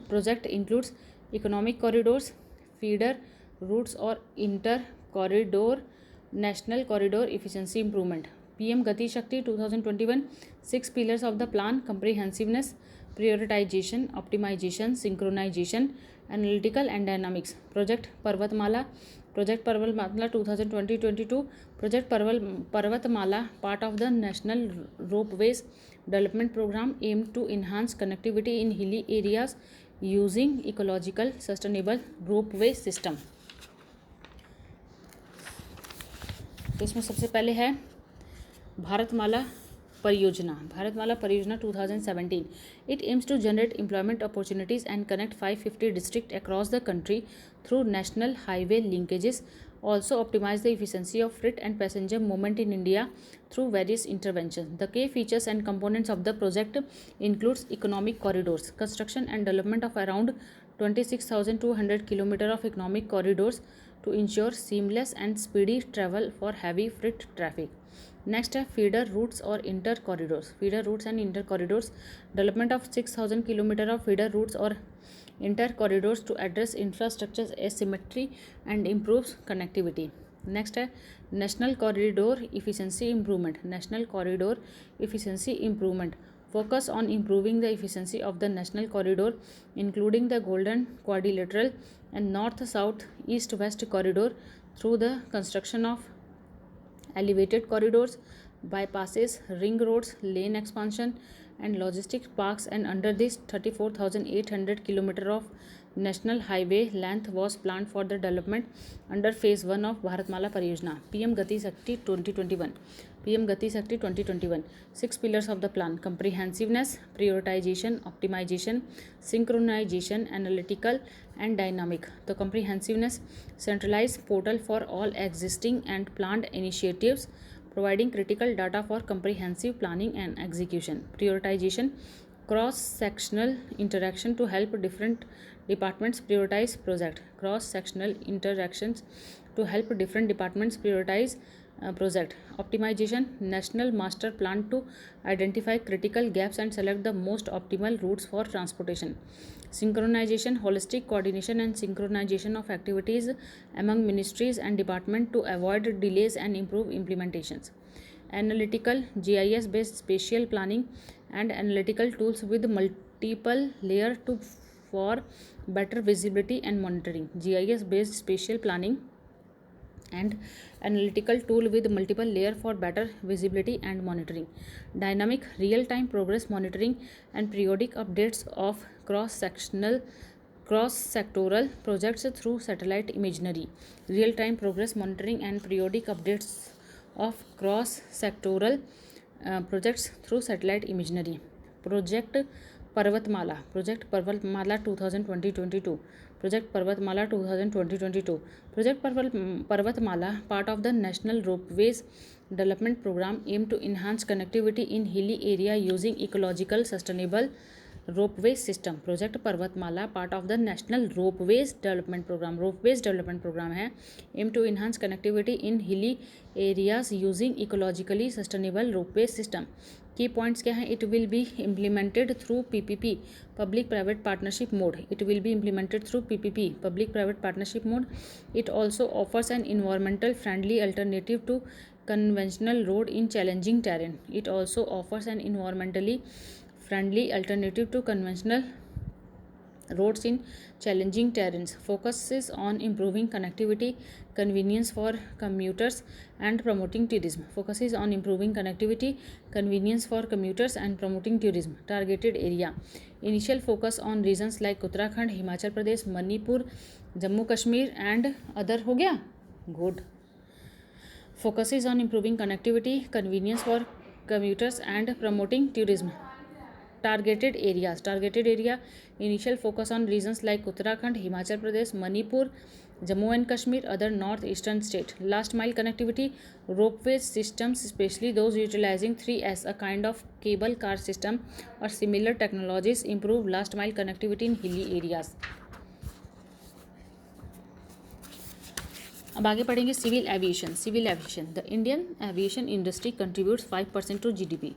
project includes economic corridors, feeder routes or inter corridor, national corridor efficiency improvement. PM Gati Shakti 2021. 6 pillars of the plan: comprehensiveness, prioritization, optimization, synchronization, analytical and dynamics. Project Parvatmala 2020-22. Project Parvatmala, part of the National Ropeways Development Program, aimed to enhance connectivity in hilly areas using ecological sustainable ropeway system. तो इसमें सबसे पहले है भारतमाला परियोजना 2017. It aims to generate employment opportunities and connect 550 districts across the country through national highway linkages. Also optimize the efficiency of freight and passenger movement in India through various interventions. The key features and components of the project includes economic corridors, construction and development of around 26,200 km of economic corridors to ensure seamless and speedy travel for heavy freight traffic. Next है feeder routes or inter corridors. Feeder routes and inter corridors. Development of 6,000 km of feeder routes or inter corridors to address infrastructure asymmetry and improves connectivity. Next है national corridor efficiency improvement. National corridor efficiency improvement. Focus on improving the efficiency of the national corridor, including the Golden Quadrilateral and North-South East-West corridor through the construction of elevated corridors, bypasses, ring roads, lane expansion and logistic parks. And under this 34,800 km of national highway length was planned for the development under phase 1 of Bharatmala Pariyojana. PM Gati Shakti 2021. PM Gati Shakti 2021. 6 pillars of the plan: comprehensiveness, prioritization, optimization, synchronization, analytical and dynamic. The comprehensiveness: centralized portal for all existing and planned initiatives, providing critical data for comprehensive planning and execution. Prioritization: cross-sectional interaction to help different departments prioritize project. Cross-sectional interactions to help different departments prioritize project. Optimization: national master plan to identify critical gaps and select the most optimal routes for transportation. Synchronization: holistic coordination and synchronization of activities among ministries and departments to avoid delays and improve implementations. Analytical: GIS based spatial planning and analytical tools with multiple layers for better visibility and monitoring. GIS based spatial planning and analytical tool with multiple layer for better visibility and monitoring. Dynamic: real time progress monitoring and periodic updates of cross-sectoral projects through satellite imagery. Real time progress monitoring and periodic updates of cross-sectoral projects through satellite imagery. Project Parvatmala 2020-22. Project Parvatmala 2020-22. Project Parvatmala, part of the National Ropeways Development Program, aimed to enhance connectivity in hilly area using ecological sustainable ropeway system. Project Parvatmala, part of the National Ropeways Development Program. Ropeways Development Program है, aim to enhance connectivity in hilly areas using ecologically sustainable ropeway system. Key points क्या हैं? It will be implemented through PPP, Public Private Partnership mode. It will be implemented through PPP, Public Private Partnership mode. It also offers an environmental friendly alternative to conventional road in challenging terrain. It also offers an environmentally friendly alternative to conventional roads in challenging terrains. Focuses on improving connectivity, convenience for commuters and promoting tourism. Focuses on improving connectivity, convenience for commuters and promoting tourism. Targeted area: initial focus on regions like Uttarakhand, Himachal Pradesh, Manipur, Jammu Kashmir and other. हो गया? Good. focuses on improving connectivity, convenience for commuters and promoting tourism. Targeted areas. Targeted area initial focus on regions like Uttarakhand, Himachal Pradesh, Manipur, Jammu and Kashmir, other northeastern state. Last mile connectivity, ropeway systems, especially those utilizing 3S, a kind of cable car system or similar technologies, improve last mile connectivity in hilly areas. अब आगे पढ़ेंगे civil aviation. Civil aviation, the Indian aviation industry contributes 5% to GDP.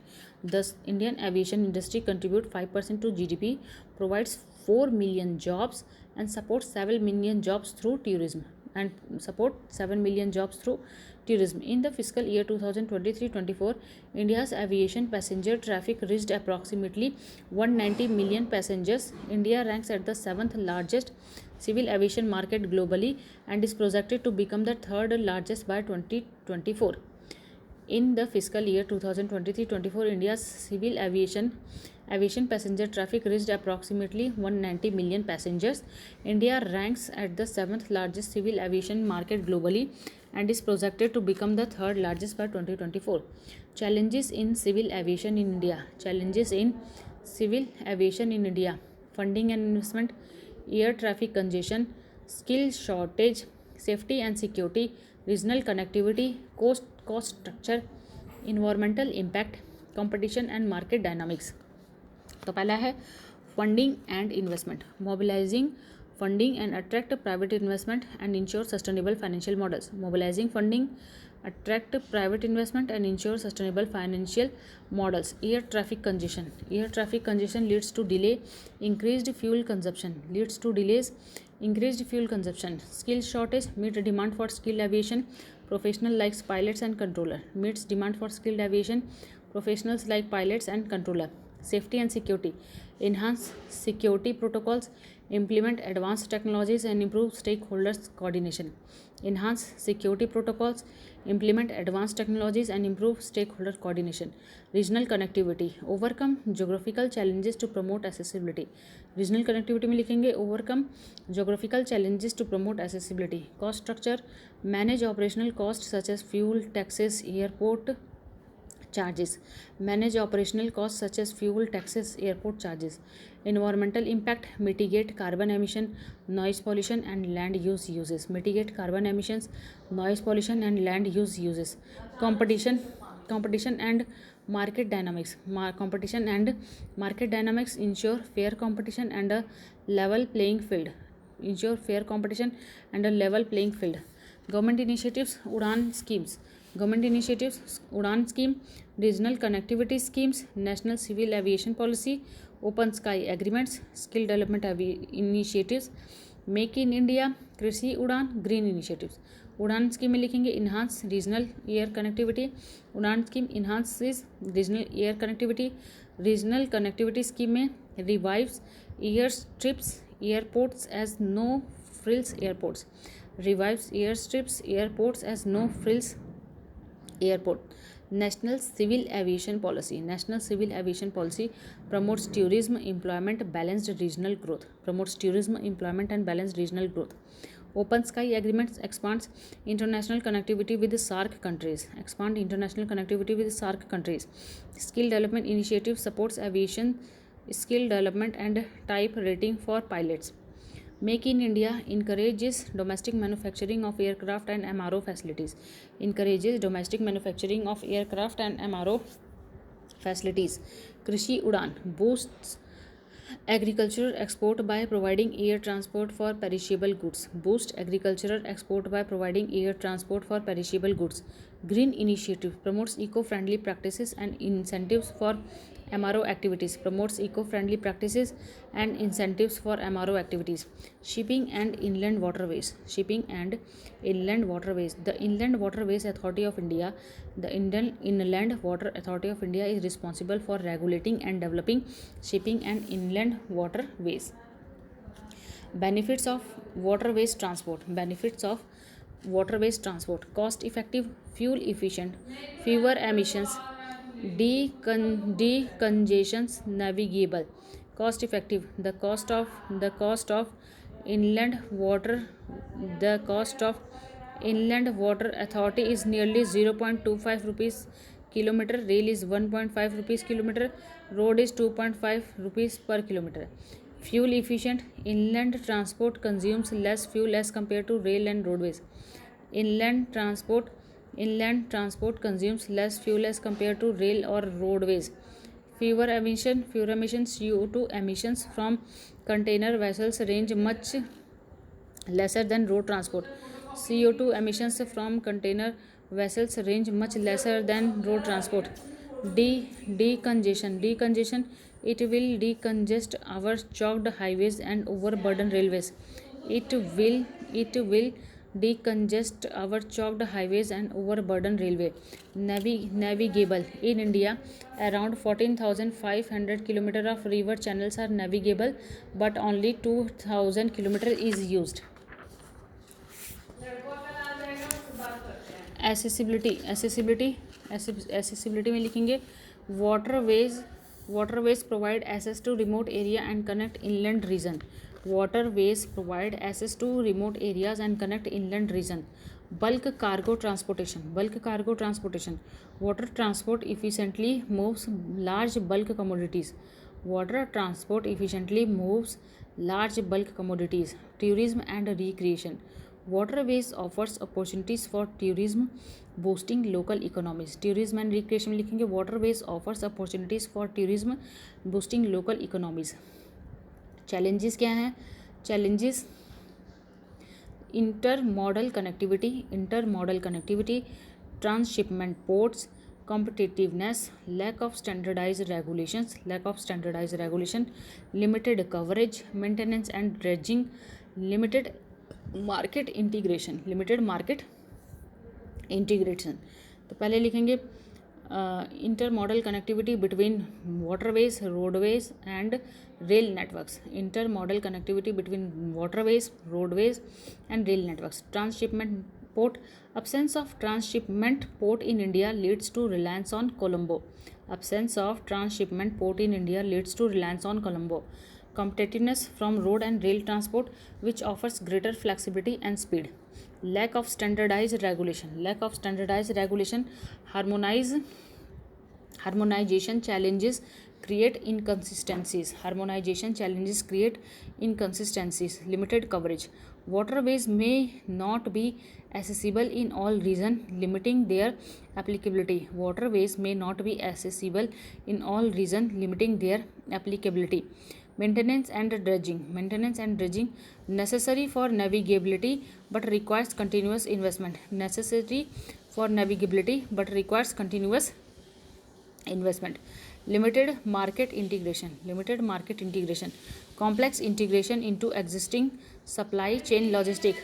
The Indian aviation industry contribute 5% to GDP, provides 4 million jobs and supports 7 million jobs through tourism. In the fiscal year 2023-24, India's aviation passenger traffic reached approximately 190 million passengers. India ranks at the 7th largest civil aviation market globally and is projected to become the 3rd largest by 2024. In the fiscal year 2023-24, India's civil aviation passenger traffic reached approximately 190 million passengers. India ranks at the 7th largest civil aviation market globally and is projected to become the 3rd largest by 2024. Challenges in civil aviation in India. Challenges in civil aviation in India: funding and investment, air traffic congestion, skill shortage, safety and security, regional connectivity, cost structure, environmental impact, competition and market dynamics. तो पहला है funding and investment. Mobilising funding and attract private investment and ensure sustainable financial models. Mobilizing funding, attract private investment and ensure sustainable financial models. Air traffic congestion. Air traffic congestion leads to delay, increased fuel consumption. Skill shortage, meet demand for skilled aviation professional like pilots and controller. Meets demand for skilled aviation professionals like pilots and controller. Safety and security, enhance security protocols, implement advanced technologies and improve stakeholders coordination. Enhance security protocols, implement advanced technologies and improve stakeholder coordination. Regional connectivity, overcome geographical challenges to promote accessibility. Regional connectivity में लिखेंगे overcome geographical challenges to promote accessibility. Cost structure, manage operational costs such as fuel, taxes, airport charges. Manage operational costs such as fuel, taxes, airport charges. Environmental impact, mitigate carbon emission, noise pollution and land use uses. Mitigate carbon emissions, noise pollution and land use uses. Competition and market dynamics. Competition and market dynamics ensure fair competition and a level playing field. Government initiatives, Udan schemes. Udan scheme, regional connectivity schemes, national civil aviation policy, open sky agreements, skill development initiatives, make in India, कृषि उड़ान, green initiatives. उड़ान scheme में लिखेंगे enhance regional air connectivity. उड़ान scheme enhances regional air connectivity. Regional connectivity scheme में revives airstrips airports as no frills airports. Revives airstrips airports as no frills airport. National civil aviation policy promotes tourism, employment, balanced regional growth. Open sky agreements expands international connectivity with SAARC countries. Skill development initiative supports aviation skill development and type rating for pilots. Make in India encourages domestic manufacturing of aircraft and MRO facilities. Krishi Udan boosts agricultural export by providing air transport for perishable goods. Green initiative promotes eco-friendly practices and incentives for MRO activities. Shipping and inland waterways. The Inland Waterways Authority of India. The Inland Water Authority of India is responsible for regulating and developing shipping and inland waterways. Benefits of waterways transport. Cost effective, fuel efficient, fewer emissions, decongestions, navigable. Cost effective, the cost of inland water Inland Water Authority is nearly 0.25 rupees kilometer. Rail is 1.5 rupees kilometer. Road is 2.5 rupees per kilometer. Fuel efficient. Inland transport consumes less fuel as compared to rail and roadways. Inland transport consumes less fuel as compared to rail or roadways. Fewer emissions. CO2 emissions from container vessels range much lesser than road transport. CO2 emissions from container vessels range much lesser than road transport. Decongestion. It will decongest our choked highways and overburdened railways. It will decongest our choked highways and overburdened railway. Navigable. In India, around 14,500 kilometers of river channels are navigable, but only 2,000 kilometers is used. Accessibility में लिखेंगे waterways provide access to remote area and connect inland region. Waterways provide access to remote areas and connect inland region. Bulk cargo transportation. Water transport efficiently moves large bulk commodities. Tourism and recreation. Waterways offers opportunities for tourism, boosting local economies. Tourism and recreation में लिखेंगे waterways offers opportunities for tourism, boosting local economies. Challenges क्या हैं? Challenges: intermodal connectivity, transshipment ports, competitiveness, lack of standardized regulations, limited coverage, maintenance and dredging, limited market integration. तो पहले लिखेंगे intermodal connectivity between waterways, roadways and rail networks. Transshipment port. absence of transshipment port in India leads to reliance on Colombo. Competitiveness from road and rail transport, which offers greater flexibility and speed. Lack of standardized regulation. Harmonization challenges create inconsistencies. Limited coverage. Waterways may not be accessible in all regions, limiting their applicability. Maintenance and dredging. Necessary for navigability but requires continuous investment. Limited market integration. Complex integration into existing supply chain logistic.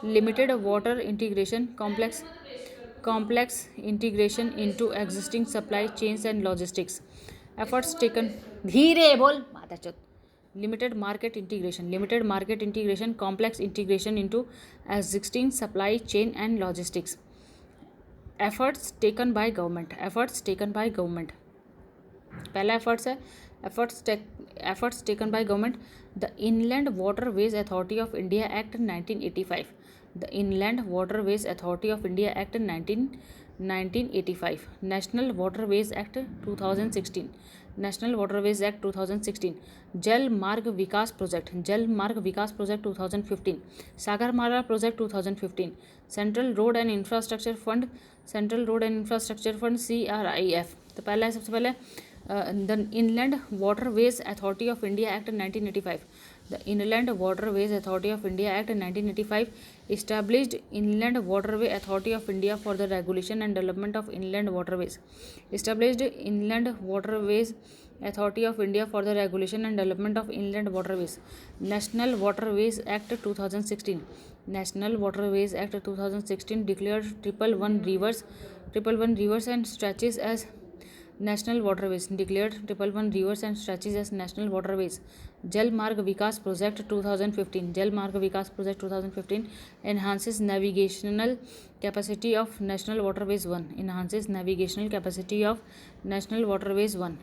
Limited water integration. Complex integration into existing supply chains and logistics. Efforts taken. धीरे बोल माता चोद. Limited market integration. Complex integration into existing supply chain and logistics. Efforts taken by government. पहला efforts है efforts taken by government. The Inland Waterways Authority of India Act 1985. National Waterways Act 2016. Jal Marg Vikas Project 2015. Sagarmala Project 2015. Central Road and Infrastructure Fund CRIF. तो पहला है सबसे पहले the Inland Waterways Authority of India Act 1985. The Inland Waterways Authority of India Act 1985 established Inland Waterway Authority of India for the regulation and development of inland waterways. National Waterways Act 2016. Declared triple one rivers and stretches as national waterways. Jal Marg Vikas Project 2015. Enhances navigational capacity of National Waterways 1.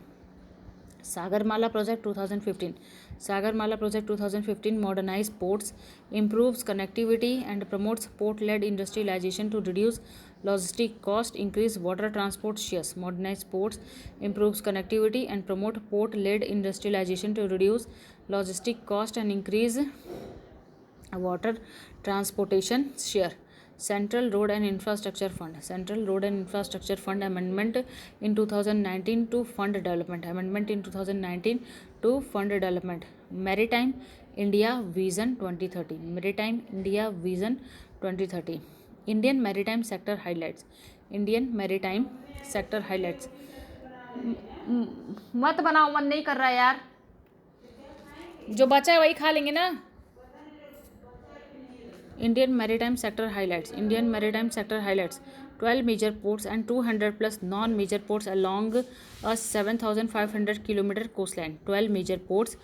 Sagarmala Project 2015. Sagarmala Project 2015 modernizes ports, improves connectivity, and promotes port-led industrialization to reduce logistic cost, increase water transport shares. Modernize ports, improves connectivity, and promote port-led industrialization to reduce logistic cost and increase water transportation share. Central Road and Infrastructure Fund. Central Road and Infrastructure Fund amendment in 2019 to fund development. Amendment in 2019 to fund development. Maritime India Vision 2030. Maritime India Vision 2030. Indian Maritime Sector Highlights. Indian Maritime Sector Highlights. मत बनाओ, मन नहीं कर रहा यार, जो बचा है वही खा लेंगे ना. Indian Maritime Sector Highlights. Indian Maritime Sector Highlights. 12 major ports and 200 plus non-major ports along a 7,500 kilometer coastline. 12 major ports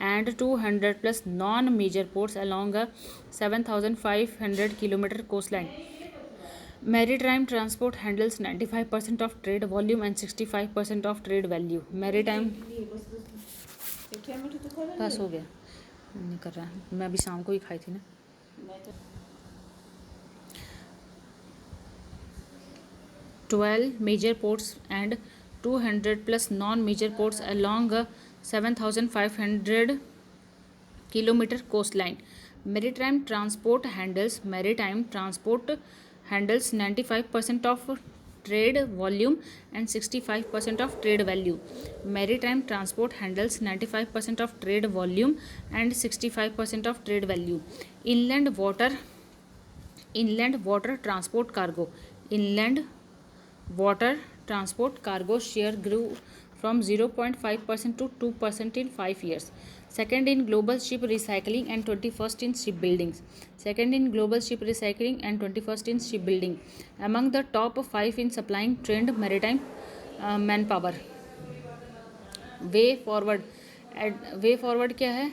and 200 plus non-major ports along a 7,500 kilometer coastline. Maritime transport handles 95% of trade volume and 65% of trade value. Maritime बस हो गया, नहीं कर रहा, मैं अभी शाम को ही खाई थी ना. 12 major ports and 200 plus non-major ports along a 7,500 kilometer coastline. Maritime transport handles 95% of trade volume and 65% of trade value. Maritime transport handles 95% of trade volume and 65% of trade value. Inland water transport cargo. Inland water transport cargo share grew from 0.5% to 2% in 5 years. Second in global ship recycling and 21st in shipbuilding. Second in global ship recycling and 21st in shipbuilding. Among the top 5 in supplying trained maritime manpower. Way forward क्या है?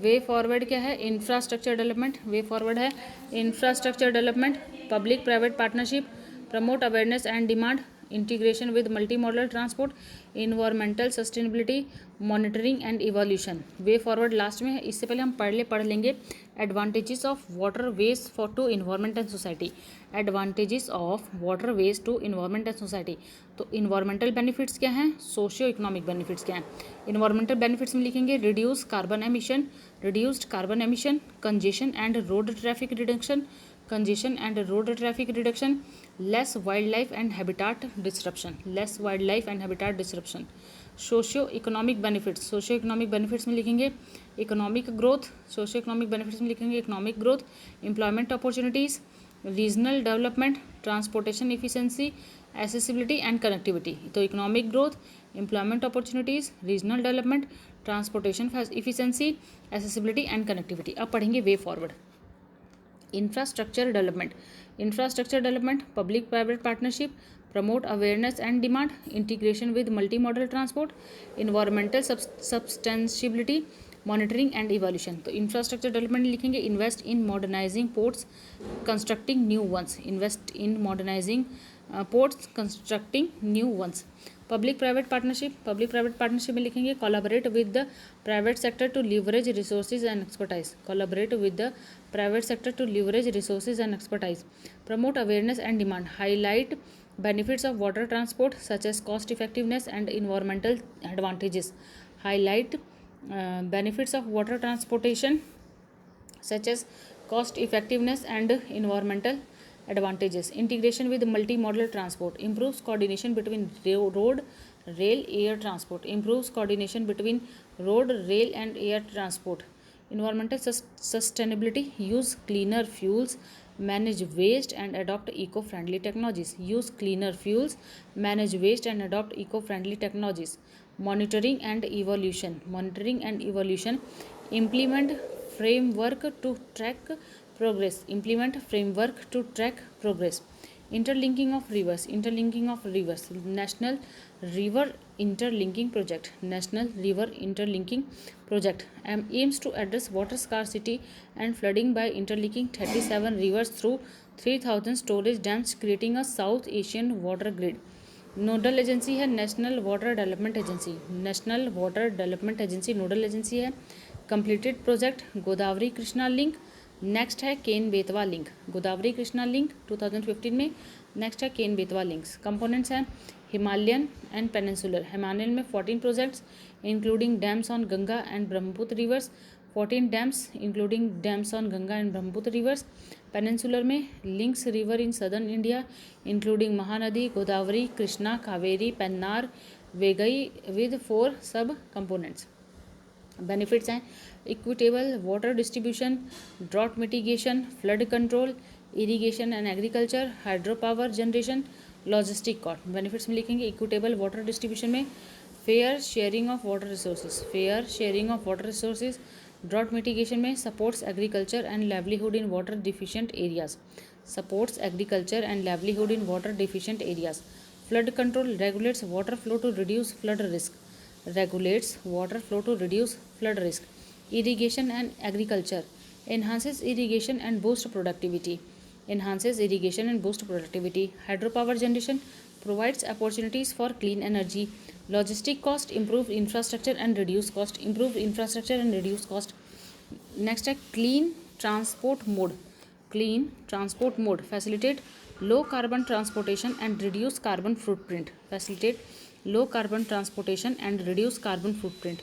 Way forward क्या है? Infrastructure development. Way forward है infrastructure development, public private partnership, promote awareness and demand, integration with multi modal transport, environmental sustainability, monitoring and evolution. Way forward last में है. इससे पहले हम पढ़ लेंगे advantages of water ways for to environment and society. Advantages of water ways to environment and society. तो environmental benefits क्या हैं, सोशियो इकोनॉमिक बेनिफिट्स क्या हैं. इन्वायरमेंटल बेनिफिट्स में लिखेंगे reduced carbon emission, congestion and road traffic reduction, less wild life and habitat disruption. Socio economic benefits में लिखेंगे economic growth. Employment opportunities, regional development, transportation efficiency, accessibility and connectivity. तो economic growth, employment opportunities, regional development, transportation efficiency, accessibility and connectivity. अब पढ़ेंगे way forward. Infrastructure development, public private partnership, promote awareness and demand, integration with multi modal transport, environmental sustainability, monitoring and evolution. तो infrastructure development लिखेंगे invest in modernizing ports, constructing new ones. Public private partnership में लिखेंगे collaborate with the private sector to leverage resources and expertise. Promote awareness and demand, highlight benefits of water transport such as cost effectiveness and environmental advantages. Benefits of water transportation such as cost effectiveness and environmental advantages. Integration with multimodal transport improves coordination between road, rail, air transport. Environmental sustainability, use cleaner fuels, manage waste and adopt eco-friendly technologies. Monitoring and evolution. Implement framework to track progress. Interlinking of rivers. National River Interlinking Project aims to address water scarcity and flooding by interlinking 37 rivers through 3,000 storage dams, creating a South Asian water grid. Nodal agency है national water development agency. National water development agency nodal agency है। Completed project Godavari Krishna link. Next है Ken Betwa link. Godavari Krishna link 2015 में। Next है Ken Betwa links. Components हैं Himalayan and peninsular. Himalayan में 14 projects including dams on Ganga and Brahmaputra rivers. 14 dams including dams on Ganga and Brahmaputra rivers. Peninsular में links river in southern India including Mahanadi Godavari Krishna Kaveri Pennar Vaigai with 4 sub components. Benefits हैं equitable water distribution, drought mitigation, flood control, irrigation and agriculture, hydro power generation, logistic cost. Benefits में लिखेंगे equitable water distribution में fair sharing of water resources, fair sharing of water resources. Drought mitigation में supports agriculture and livelihood in water deficient areas, supports agriculture and livelihood in water deficient areas. Flood control regulates water flow to reduce flood risk, regulates water flow to reduce flood risk. Irrigation and agriculture enhances irrigation and boost productivity, enhances irrigation and boost productivity. Hydropower generation provides opportunities for clean energy. Logistic cost improve infrastructure and reduce cost, improve infrastructure and reduce cost. Next है clean transport mode, clean transport mode facilitate low carbon transportation and reduce carbon footprint, facilitate low carbon transportation and reduce carbon footprint.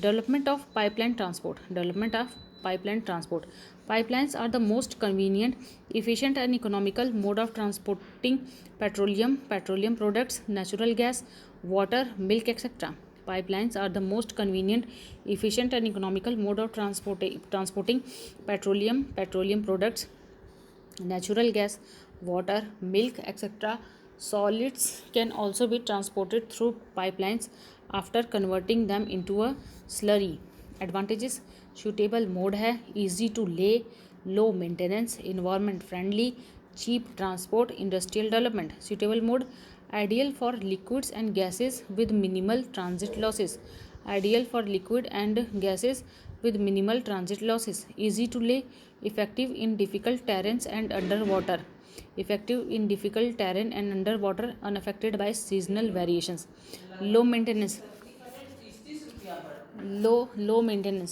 Development of pipeline transport, development of pipeline transport. Pipelines are the most convenient, efficient and economical mode of transporting petroleum products, natural gas, water, milk, etc. Pipelines are the most convenient, efficient and economical mode of transporting petroleum products, natural gas, water, milk, etc. Solids can also be transported through pipelines after converting them into a slurry. Advantages suitable mode है easy to lay, low maintenance, environment friendly, cheap transport, industrial development. Suitable mode ideal for liquids and gases with minimal transit losses, ideal for liquid and gases with minimal transit losses. Easy to lay, effective in difficult terrains and underwater, effective in difficult terrain and underwater, unaffected by seasonal variations. Low maintenance,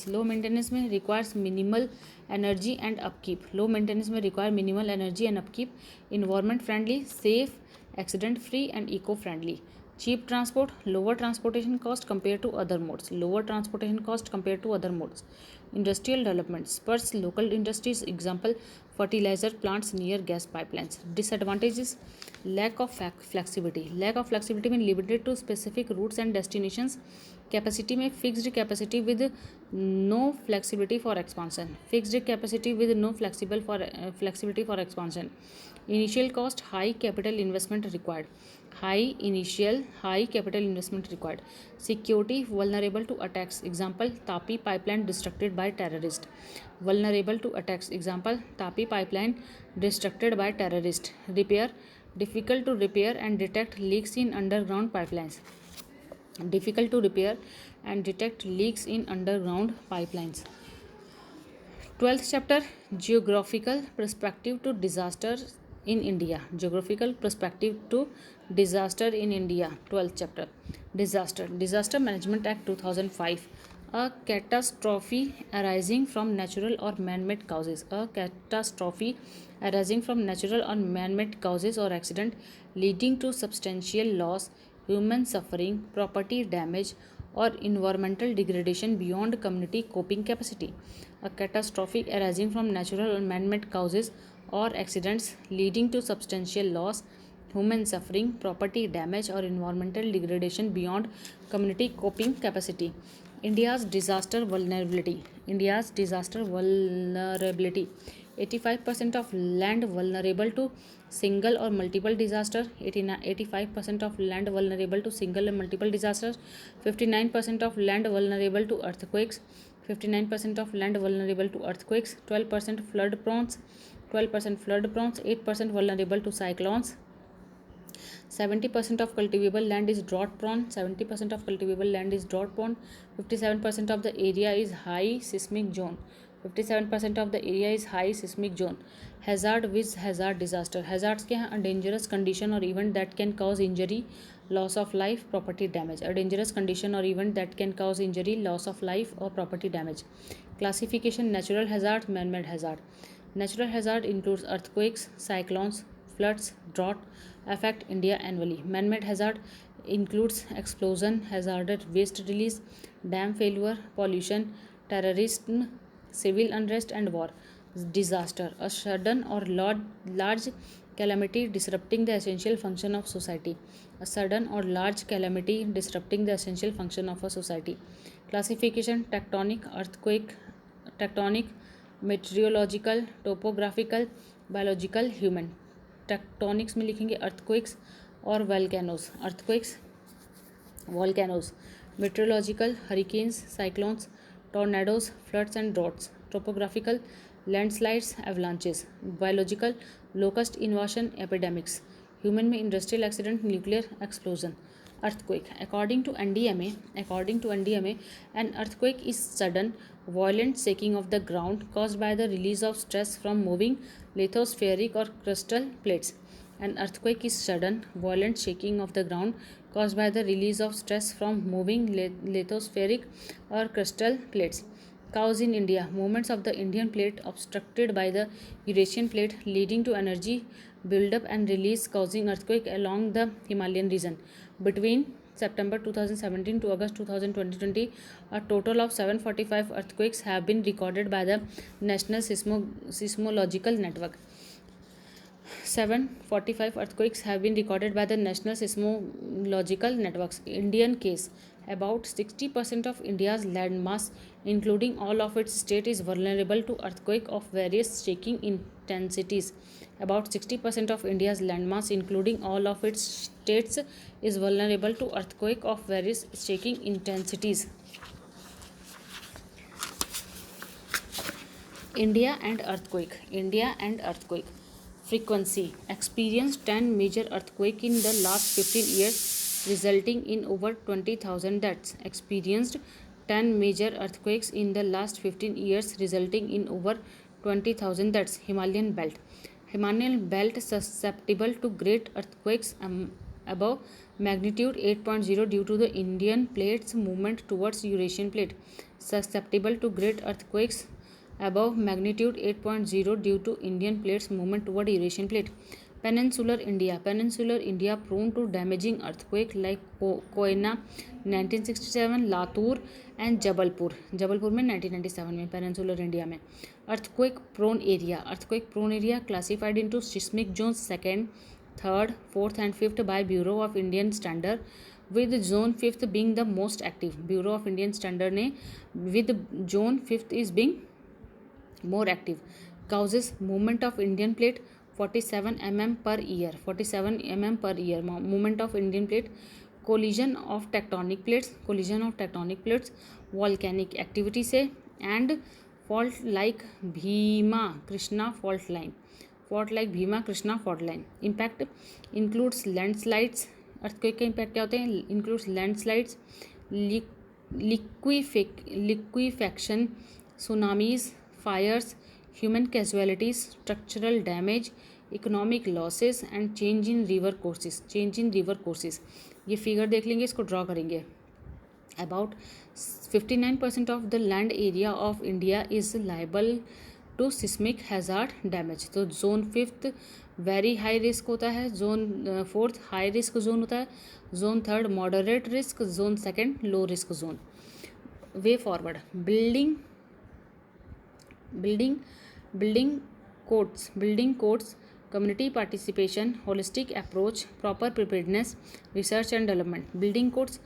low maintenance में requires minimal energy and upkeep, low maintenance में require minimal energy and upkeep. Environment friendly, safe, accident free and eco friendly. Cheap transport, lower transportation cost compared to other modes, lower transportation cost compared to other modes. Industrial development spurs local industries, example fertilizer plants near gas pipelines. Disadvantages lack of flexibility, lack of flexibility means limited to specific routes and destinations. Capacity में fixed capacity with no flexibility for expansion, fixed capacity with no flexibility for expansion. Initial cost high capital investment required, high capital investment required. Security vulnerable to attacks, example Tapi pipeline destructed by terrorist, vulnerable to attacks, example Tapi pipeline destructed by terrorist. Repair difficult to repair and detect leaks in underground pipelines, difficult to repair and detect leaks in underground pipelines. 12th chapter geographical perspective to disaster in India, geographical perspective to disaster in India. 12th chapter disaster management act 2005. A catastrophe arising from natural or man-made causes, a catastrophe arising from natural or man-made causes or accident leading to substantial loss, human suffering, property damage or environmental degradation beyond community coping capacity. A catastrophe arising from natural or man-made causes or accidents leading to substantial loss, human suffering, property damage or environmental degradation beyond community coping capacity. India's disaster vulnerability, 85% of land vulnerable to single or multiple disaster, 85% of land vulnerable to single and multiple disasters. 59% of land vulnerable to earthquakes, 59% of land vulnerable to earthquakes. 12% flood prone, 8% vulnerable to cyclones. 70% of cultivable land is drought prone, 70% of cultivable land is drought prone. 57% of the area is high seismic zone, 57% of the area is high seismic zone. Hazard with hazard disaster. Hazards क्या हैं? A dangerous condition or event that can cause injury, loss of life, property damage. A dangerous condition or event that can cause injury, loss of life or property damage. Classification: natural hazard, man-made hazard. Natural hazard includes earthquakes, cyclones, floods, drought affect India annually. Man-made hazard includes explosion, hazardous waste release, dam failure, pollution, terrorism, civil unrest and war. Disaster: a sudden or large calamity disrupting the essential function of society. A sudden or large calamity disrupting the essential function of a society. Classification: tectonic, earthquake, tectonic, meteorological, topographical, biological, human. Tectonics में लिखेंगे earthquakes और volcanoes. Earthquakes, volcanoes. Meteorological: hurricanes, cyclones, tornadoes, floods and droughts. Topographical: landslides, avalanches. Biological: locust invasion, epidemics. Human में industrial accident, nuclear explosion. Earthquake. According to NDMA, an earthquake is sudden, violent shaking of the ground caused by the release of stress from moving lithospheric or crustal plates. An earthquake is sudden, violent shaking of the ground caused by the release of stress from moving lithospheric or crustal plates. Cause in India: movements of the Indian plate obstructed by the Eurasian plate, leading to energy buildup and release, causing earthquake along the Himalayan region. Between September 2017 to August 2020, a total of 745 earthquakes have been recorded by the National Seismological Network. 745 earthquakes have been recorded by the National Seismological Networks. Indian case: about 60% of India's landmass, including all of its state, is vulnerable to earthquake of various shaking intensities. About 60% of India's landmass, including all of its states, is vulnerable to earthquake of various shaking intensities. India and earthquake. Frequency: experienced 10 major earthquake in the last 15 years, resulting in over 20,000 deaths. Experienced 10 major earthquakes in the last 15 years, resulting in over 20,000 deaths. Himalayan belt susceptible to great earthquakes above magnitude 8.0 due to the Indian plate's movement towards Eurasian plate. Susceptible to great earthquakes above magnitude 8.0 due to Indian plate's movement toward Eurasian plate. Peninsular India prone to damaging earthquake like Koyana 1967, Latur and Jabalpur में 1997 में. Peninsular India में. Earthquake prone area classified into seismic zones 2nd, 3rd, 4th and 5th by Bureau of Indian Standard, with zone 5th being the most active. Bureau of Indian Standard ने with zone 5th is being more active. Causes: movement of Indian plate 47 mm per year. Movement of Indian plate. Collision of tectonic plates. Volcanic activity से and fault like Bhima Krishna fault line. Impact includes landslides. earthquake का impact क्या होते हैं? Includes landslides, liquefaction, tsunamis, fires, human casualties, structural damage, economic losses and change in river courses. ये figure देख लेंगे, इसको draw करेंगे. About 59% of the land area of India is liable to seismic hazard damage. तो zone 5th very high risk होता है, zone 4th high risk zone होता है, zone 3rd moderate risk, zone 2nd low risk zone. Way forward: building codes, community participation, holistic approach, proper preparedness, research and development. Building codes: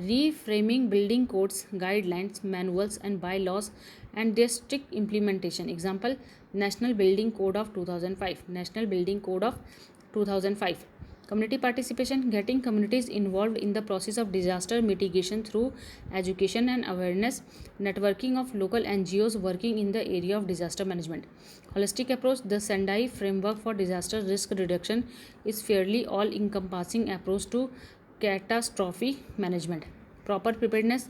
reframing building codes, guidelines, manuals and bylaws and their strict implementation. Example: National Building Code of 2005. Community participation: getting communities involved in the process of disaster mitigation through education and awareness, networking of local NGOs working in the area of disaster management. Holistic approach: the Sendai framework for disaster risk reduction is fairly all-encompassing approach to catastrophe management. Proper preparedness: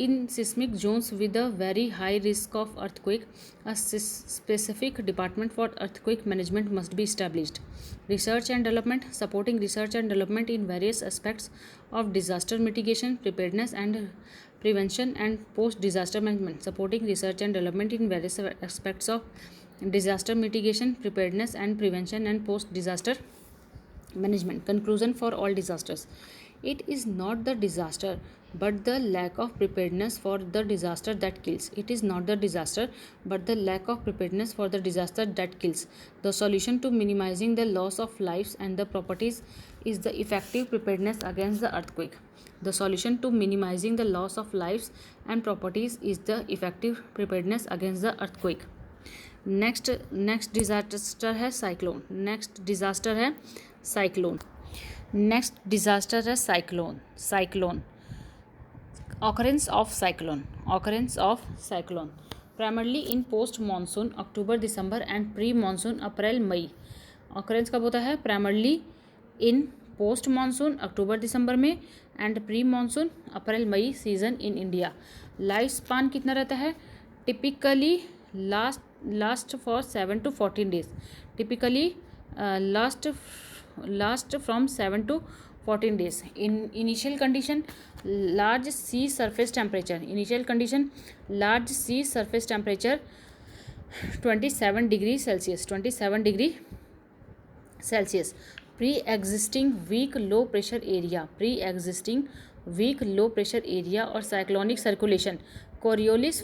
in seismic zones with a very high risk of earthquake, a specific department for earthquake management must be established. Research and development, supporting research and development in various aspects of disaster mitigation, preparedness and prevention and post-disaster management. Supporting research and development in various aspects of disaster mitigation, preparedness and prevention and post-disaster management. Conclusion for all disasters. It is not the disaster but the lack of preparedness for the disaster that kills. It is not the disaster but the lack of preparedness for the disaster that kills. The solution to minimizing the loss of lives and the properties is the effective preparedness against the earthquake. The solution to minimizing the loss of lives and properties is the effective preparedness against the earthquake. Next disaster है cyclone. Next disaster है cyclone. Occurrence of cyclone primarily in post monsoon October December and pre monsoon April May. Occurrence कब होता है? primarily in post monsoon October December में and pre monsoon April May season in India. Life span कितना रहता है? Typically last for 7 to 14 days. Typically last from 7 to 14 days. In initial condition, large sea surface temperature. 27 degrees Celsius. Pre-existing weak low pressure area or cyclonic circulation. Coriolis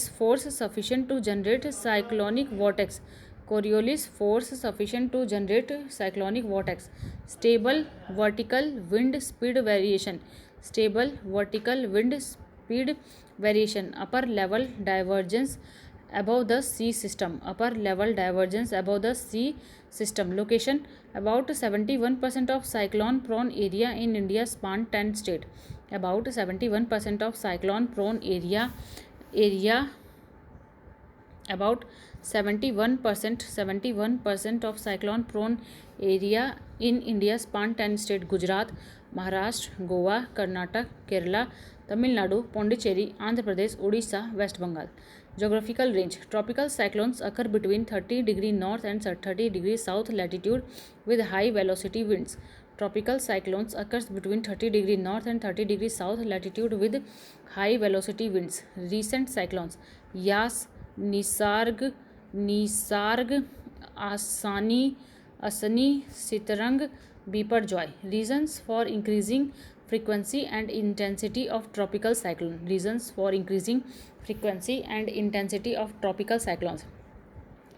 force sufficient to generate cyclonic vortex. Stable vertical wind speed variation. Upper level divergence above the sea system. Location: about 71% of cyclone prone area in India span 10 states. About 71% of cyclone prone area about 71% of cyclone prone area in India span 10 states: Gujarat, Maharashtra, Goa, Karnataka, Kerala, Tamil Nadu, Pondicherry, Andhra Pradesh, Odisha, West Bengal. Geographical range: tropical cyclones occur between 30 degrees north and 30 degrees south latitude with high velocity winds. Tropical cyclones occurs between 30 degrees north and 30 degrees south latitude with high velocity winds. Recent cyclones: Yas, Nisarg, Asani, Sitarang, Biparjoy. Reasons for increasing frequency and intensity of tropical cyclones.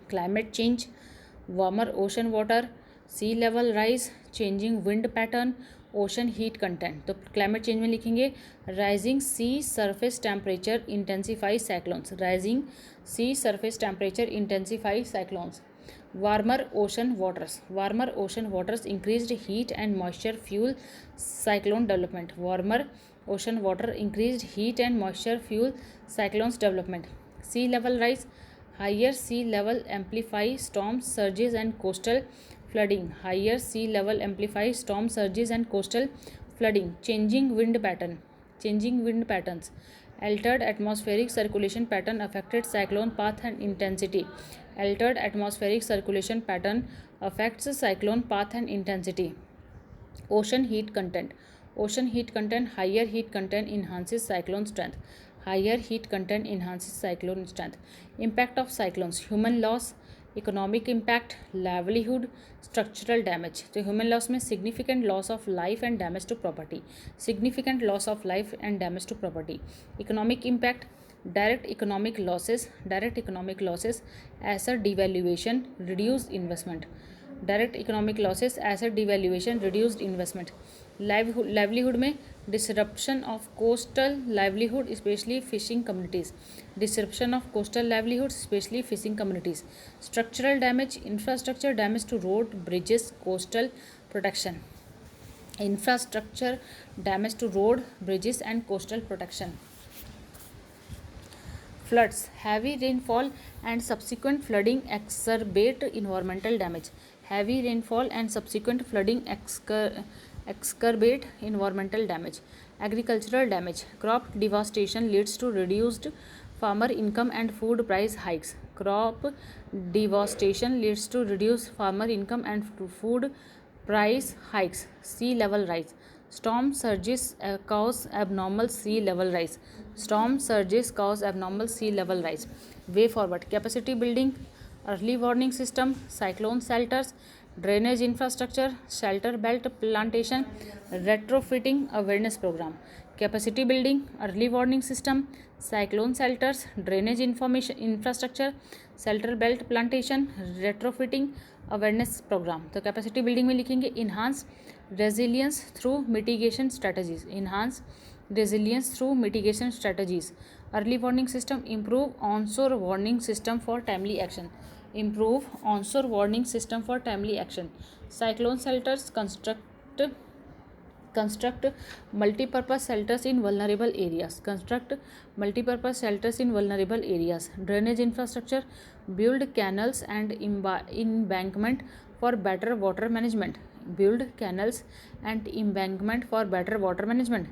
Climate change, warmer ocean water, sea level rise, changing wind pattern, ocean heat content. तो climate change में लिखेंगे rising sea surface temperature intensify cyclones. Warmer ocean waters increased heat and moisture fuel cyclone development. Sea level rise, higher sea level amplify storm surges and coastal flooding. Changing wind patterns. Altered atmospheric circulation pattern affected cyclone path and intensity. Ocean heat content. Higher heat content enhances cyclone strength. Impact of cyclones: human loss, economic impact, livelihood, structural damage. तो human loss में significant loss of life and damage to property. Economic impact: direct economic losses, asset devaluation, reduced investment. Livelihood में disruption of coastal livelihood specially fishing communities. Structural damage: infrastructure damage to road, bridges, coastal protection. Floods: heavy rainfall and subsequent flooding exacerbate environmental damage. Agricultural damage. Crop devastation leads to reduced farmer income and food price hikes. Crop devastation leads to reduced farmer income and food price hikes. Sea level rise. Storm surges cause abnormal sea level rise. Storm surges cause abnormal sea level rise. Way forward. Capacity building, early warning system, cyclone shelters, drainage infrastructure, shelter belt plantation, retrofitting awareness program. Capacity building, early warning system, cyclone shelters, drainage information infrastructure, shelter belt plantation, retrofitting awareness programme. तो capacity building में लिखेंगे enhance resilience through mitigation strategies. Enhance resilience through mitigation strategies. Early warning system, improve onshore warning system for timely action. Improve onshore warning system for timely action. Cyclone shelters, construct multi-purpose shelters in vulnerable areas. Construct multi-purpose shelters in vulnerable areas. Drainage infrastructure, build canals and embankment for better water management. Build canals and embankment for better water management.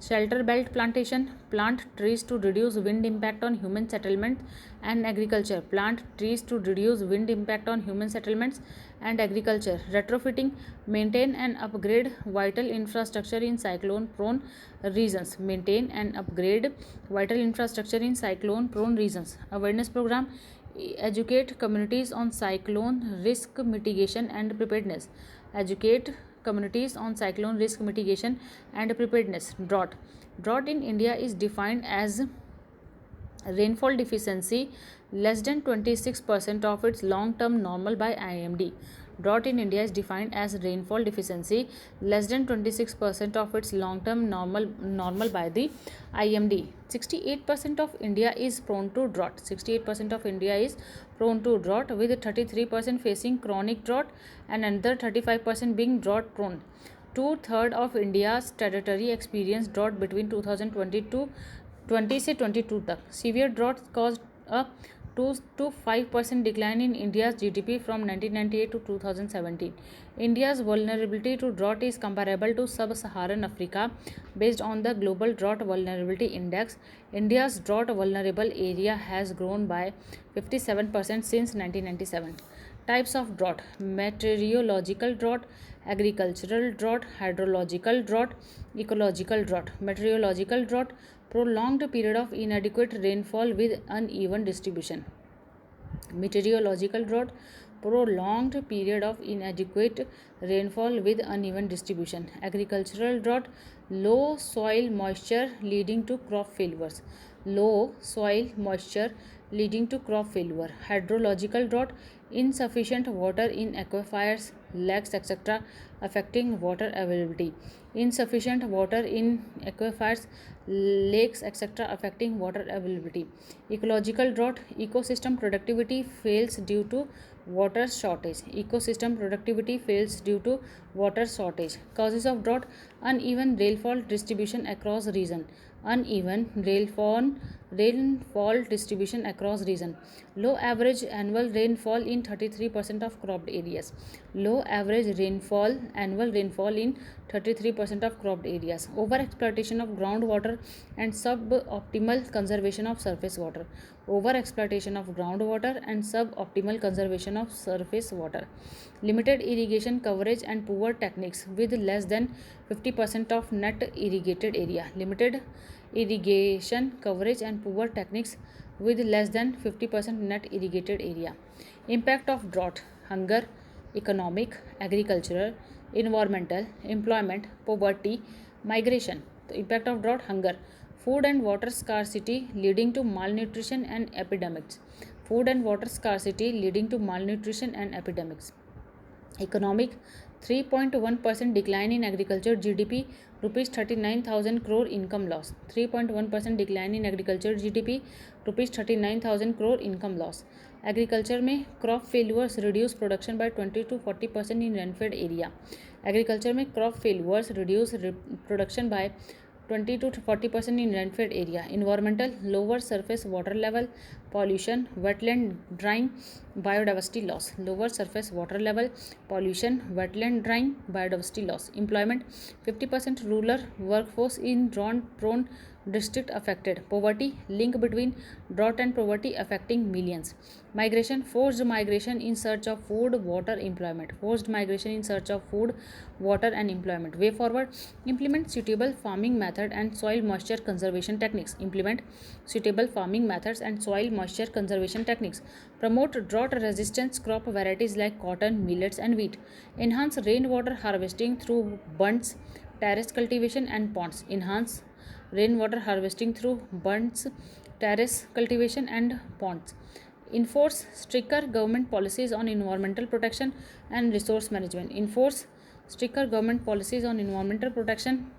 Shelter belt plantation, plant trees to reduce wind impact on human settlements and agriculture. Plant trees to reduce wind impact on human settlements and agriculture. Retrofitting, maintain and upgrade vital infrastructure in cyclone prone regions. Maintain and upgrade vital infrastructure in cyclone prone regions. Awareness program, educate communities on cyclone risk mitigation and preparedness. Educate communities on cyclone risk mitigation and preparedness. Drought in India is defined as rainfall deficiency less than 26% of its long-term normal by IMD. Drought in India is defined as rainfall deficiency less than 26% of its long-term normal by the IMD. 68% of India is prone to drought. 68% of India is prone to drought, with 33% facing chronic drought and another 35% being drought prone. Two-thirds of India's territory experienced drought between 2020 से 22 तक. Severe drought caused a 2 to 5% decline in India's GDP from 1998 to 2017. India's vulnerability to drought is comparable to sub-Saharan Africa based on the Global Drought Vulnerability Index. India's drought vulnerable area has grown by 57% since 1997. Types of drought: meteorological drought, agricultural drought, hydrological drought, ecological drought. Meteorological drought, prolonged period of inadequate rainfall with uneven distribution. Meteorological drought, prolonged period of inadequate rainfall with uneven distribution. Agricultural drought, low soil moisture leading to crop failures. Low soil moisture leading to crop failure. Hydrological drought, insufficient water in aquifers, lakes, etc., affecting water availability. Insufficient water in aquifers, lakes, etc., affecting water availability. Ecological drought, ecosystem productivity fails due to water shortage. Ecosystem productivity fails due to water shortage. Causes of drought: uneven rainfall distribution across region. Uneven rainfall distribution across region. Low average annual rainfall in 33% of cropped areas. Low average rainfall annual rainfall in 33% of cropped areas. Over exploitation of groundwater and suboptimal conservation of surface water. Over exploitation of groundwater and suboptimal conservation of surface water. Limited irrigation coverage and poor techniques with less than 50% of net irrigated area. Limited irrigation coverage and poor techniques with less than 50% net irrigated area. Impact of drought: hunger, economic, agricultural, environmental, employment, poverty, migration. The impact of drought: hunger, food and water scarcity leading to malnutrition and epidemics. Food and water scarcity leading to malnutrition and epidemics. Economic: 3.1% decline in agriculture GDP, rupees 39,000 crore income loss. 3.1% decline in agriculture GDP, rupees 39,000 crore income loss. Agriculture में crop failures reduce production by 20 to 40% in rain-fed area. Agriculture में crop failures reduce production by 20 to 40% in rainfed area. Environmental, lower surface water level, pollution, wetland drying, biodiversity loss. Lower surface water level, pollution, wetland drying, biodiversity loss. Employment, 50% rural workforce in drought-prone district affected. Poverty, link between drought and poverty affecting millions. Migration, forced migration in search of food, water, employment. Forced migration in search of food, water and employment. Way forward, implement suitable farming method and soil moisture conservation techniques. Implement suitable farming methods and soil moisture conservation techniques. Promote drought resistance crop varieties like cotton, millets and wheat. Enhance rainwater harvesting through bunds, terrace cultivation and ponds. Enhance rainwater harvesting through bunds, terrace cultivation and ponds. Enforce stricter government policies on environmental protection and resource management. Enforce stricter government policies on environmental protection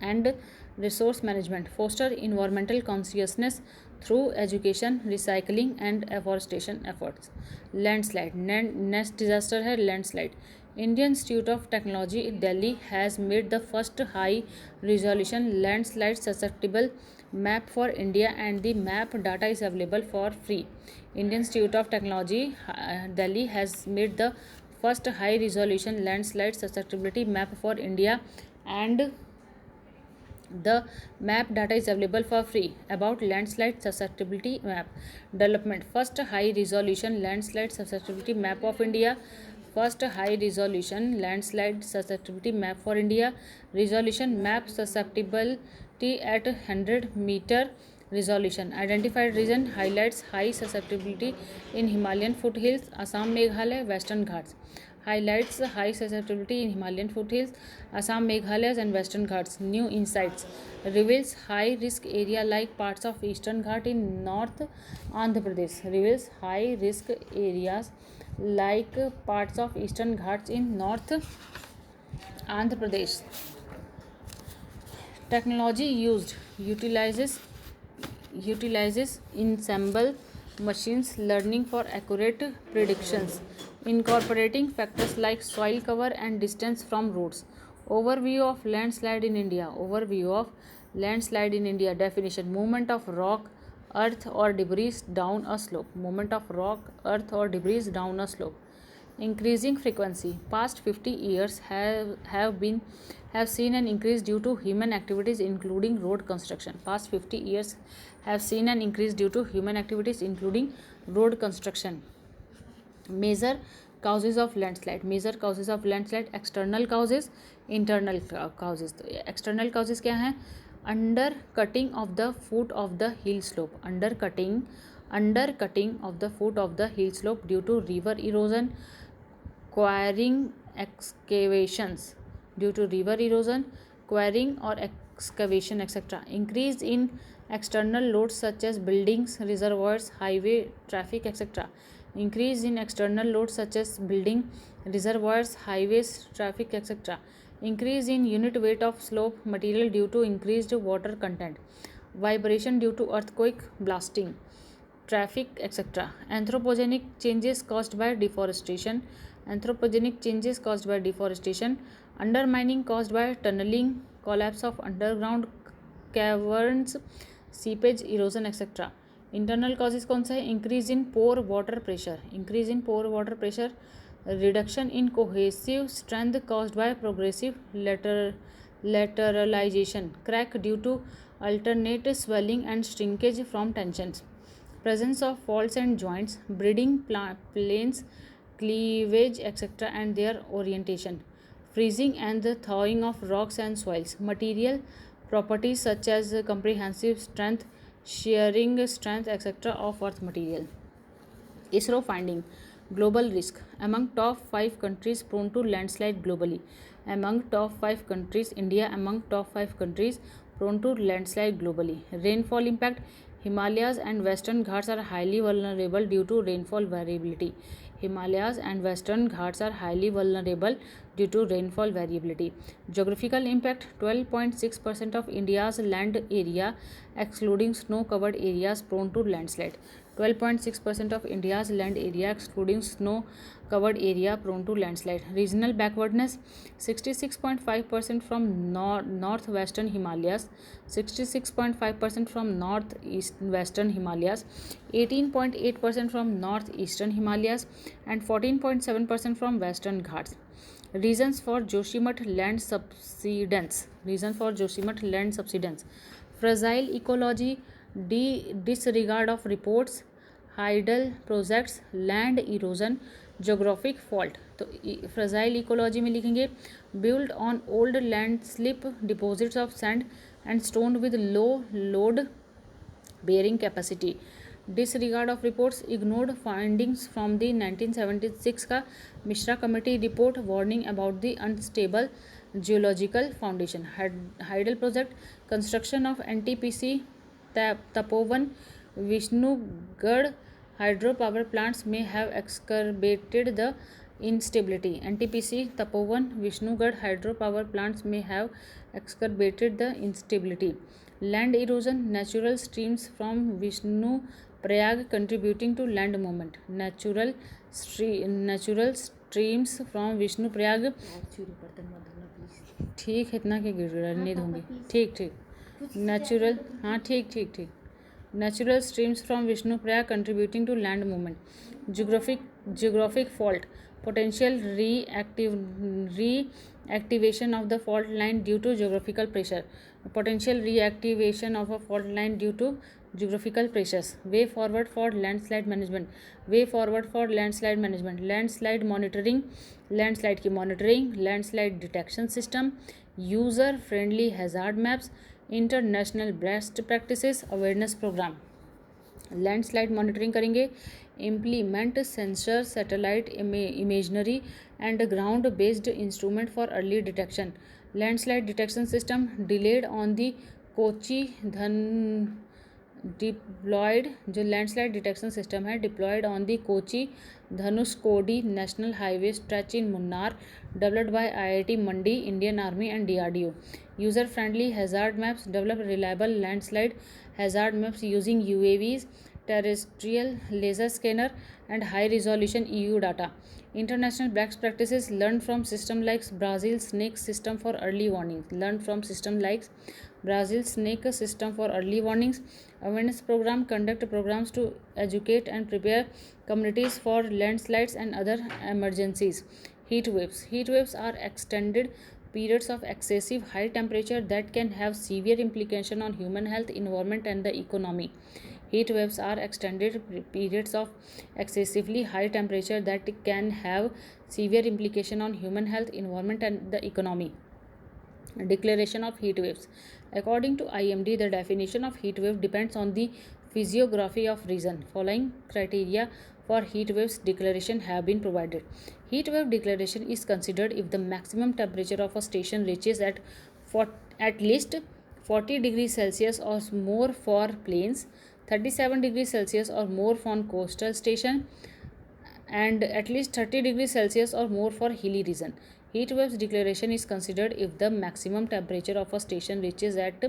and resource management. Foster environmental consciousness through education, recycling and afforestation efforts. Landslide, next disaster है landslide. Indian Institute of Technology Delhi has made the first high resolution landslide susceptible map for India, and the map data is available for free. Indian Institute of Technology Delhi has made the first high resolution landslide susceptibility map for India, and the map data is available for free. About landslide susceptibility map development. First high resolution landslide susceptibility map of India. First high resolution landslide susceptibility map for India. Resolution map susceptibility at 100-meter resolution. Identified region highlights high susceptibility in Himalayan foothills, Assam, Meghalaya, Western Ghats. Highlights high susceptibility in Himalayan foothills, Assam, Meghalaya and Western Ghats. New insights. Reveals high risk area like parts of Eastern Ghat in North Andhra Pradesh. Reveals high risk areas like parts of Eastern Ghats in North Andhra Pradesh. Technology used utilizes ensemble machines learning for accurate predictions, incorporating factors like soil cover and distance from roads. Overview of landslide in India. Overview of landslide in India. Definition: movement of rock, earth or debris down a slope. Movement of rock, earth or debris down a slope. Increasing frequency. Past 50 years have seen an increase due to human activities including road construction. Past 50 years have seen an increase due to human activities including road construction. Major causes of landslide. Major causes of landslide. External causes, internal causes. External causes क्या हैं? Undercutting of the foot of the hill slope. Undercutting of the foot of the hill slope due to river erosion, quarrying, excavations. Due to river erosion, quarrying or excavation, etc. Increase in external loads such as buildings, reservoirs, highway traffic, etc. Increase in external loads such as building, reservoirs, highways, traffic, etc. Increase in unit weight of slope material due to increased water content. Vibration due to earthquake, blasting, traffic, etc. Anthropogenic changes caused by deforestation. Anthropogenic changes caused by deforestation. Undermining caused by tunneling, collapse of underground caverns, seepage, erosion, etc. Internal causes कौन सा है? Increase in pore water pressure. Increase in pore water pressure. Reduction in cohesive strength caused by progressive lateralization. Crack due to alternate swelling and shrinkage from tensions. Presence of faults and joints, breeding planes, cleavage, etc. and their orientation. Freezing and the thawing of rocks and soils. Material properties such as comprehensive strength, shearing strength, etc. of earth material. ISRO finding. Global risk. Among top 5 countries prone to landslide globally. Among top 5 countries, India among top 5 countries prone to landslide globally. Rainfall impact. Himalayas and Western Ghats are highly vulnerable due to rainfall variability. Himalayas and Western Ghats are highly vulnerable due to rainfall variability. Geographical impact: 12.6% of India's land area, excluding snow-covered areas prone to landslide. 12.6% of India's land area, excluding snow-covered area prone to landslide. Regional backwardness: 66.5% from northwestern Himalayas, 66.5% from northwestern Himalayas, 18.8% from northeastern Himalayas, and 14.7% from western Ghats. Reasons for Joshimath land subsidence. Reason for Joshimath land subsidence: fragile ecology, disregard of reports, hydel projects, land erosion, geographic fault. तो fragile ecology में लिखेंगे build on old land slip deposits of sand and stone with low load bearing capacity. Disregard of reports, ignored findings from the 1976 का Mishra committee report warning about the unstable geological foundation. Hydel project, construction of NTPC Tapovan Vishnugarh hydro power plants may have exacerbated the instability. NTPC Tapovan Vishnugarh hydro power plants may have exacerbated the instability. Land erosion, natural streams from Vishnu Prayag contributing to land movement. Natural streams from Vishnu Prayag. ठीक है, इतना क्या गिर रहा है, नहीं दूंगी. ठीक ठीक. नेचुरल, हाँ ठीक ठीक ठीक. Natural streams from Vishnu Prayag contributing to land movement. Geographic fault, potential reactivation of the fault line due to geographical pressure. Potential reactivation of a fault line due to geographical pressures. Way forward for landslide management. Way forward for landslide management. Landslide monitoring, landslide की monitoring, landslide detection system, user friendly hazard maps, international best practices awareness program. Landslide monitoring करेंगे, implement sensor satellite imagery and ground based instrument for early detection. Landslide detection system delayed on the Kochi deployed. जो landslide detection system है deployed on the Kochi Dhanushkodi national highway stretch in Munnar, developed by IIT Mandi, Indian Army and DRDO. User friendly hazard maps, develop reliable landslide hazard maps using UAVs, terrestrial laser scanner and high resolution EU data. International best practices learned from system like Brazil snake system for early warnings. Learned from system like Brazil snake system for early warnings. Awareness program, conduct programs to educate and prepare communities for landslides and other emergencies. Heat waves. Heat waves are extended periods of excessive high temperature that can have severe implication on human health, environment and the economy. Heat waves are extended periods of excessively high temperature that can have severe implication on human health, environment and the economy. Declaration of heat waves. According to IMD, the definition of heat wave depends on the physiography of region. Following criteria for heat waves declaration have been provided. Heat wave declaration is considered if the maximum temperature of a station reaches at least 40 degrees Celsius or more for plains, 37 degrees Celsius or more for coastal station, and at least 30 degrees Celsius or more for hilly region. Heat waves declaration is considered if the maximum temperature of a station reaches at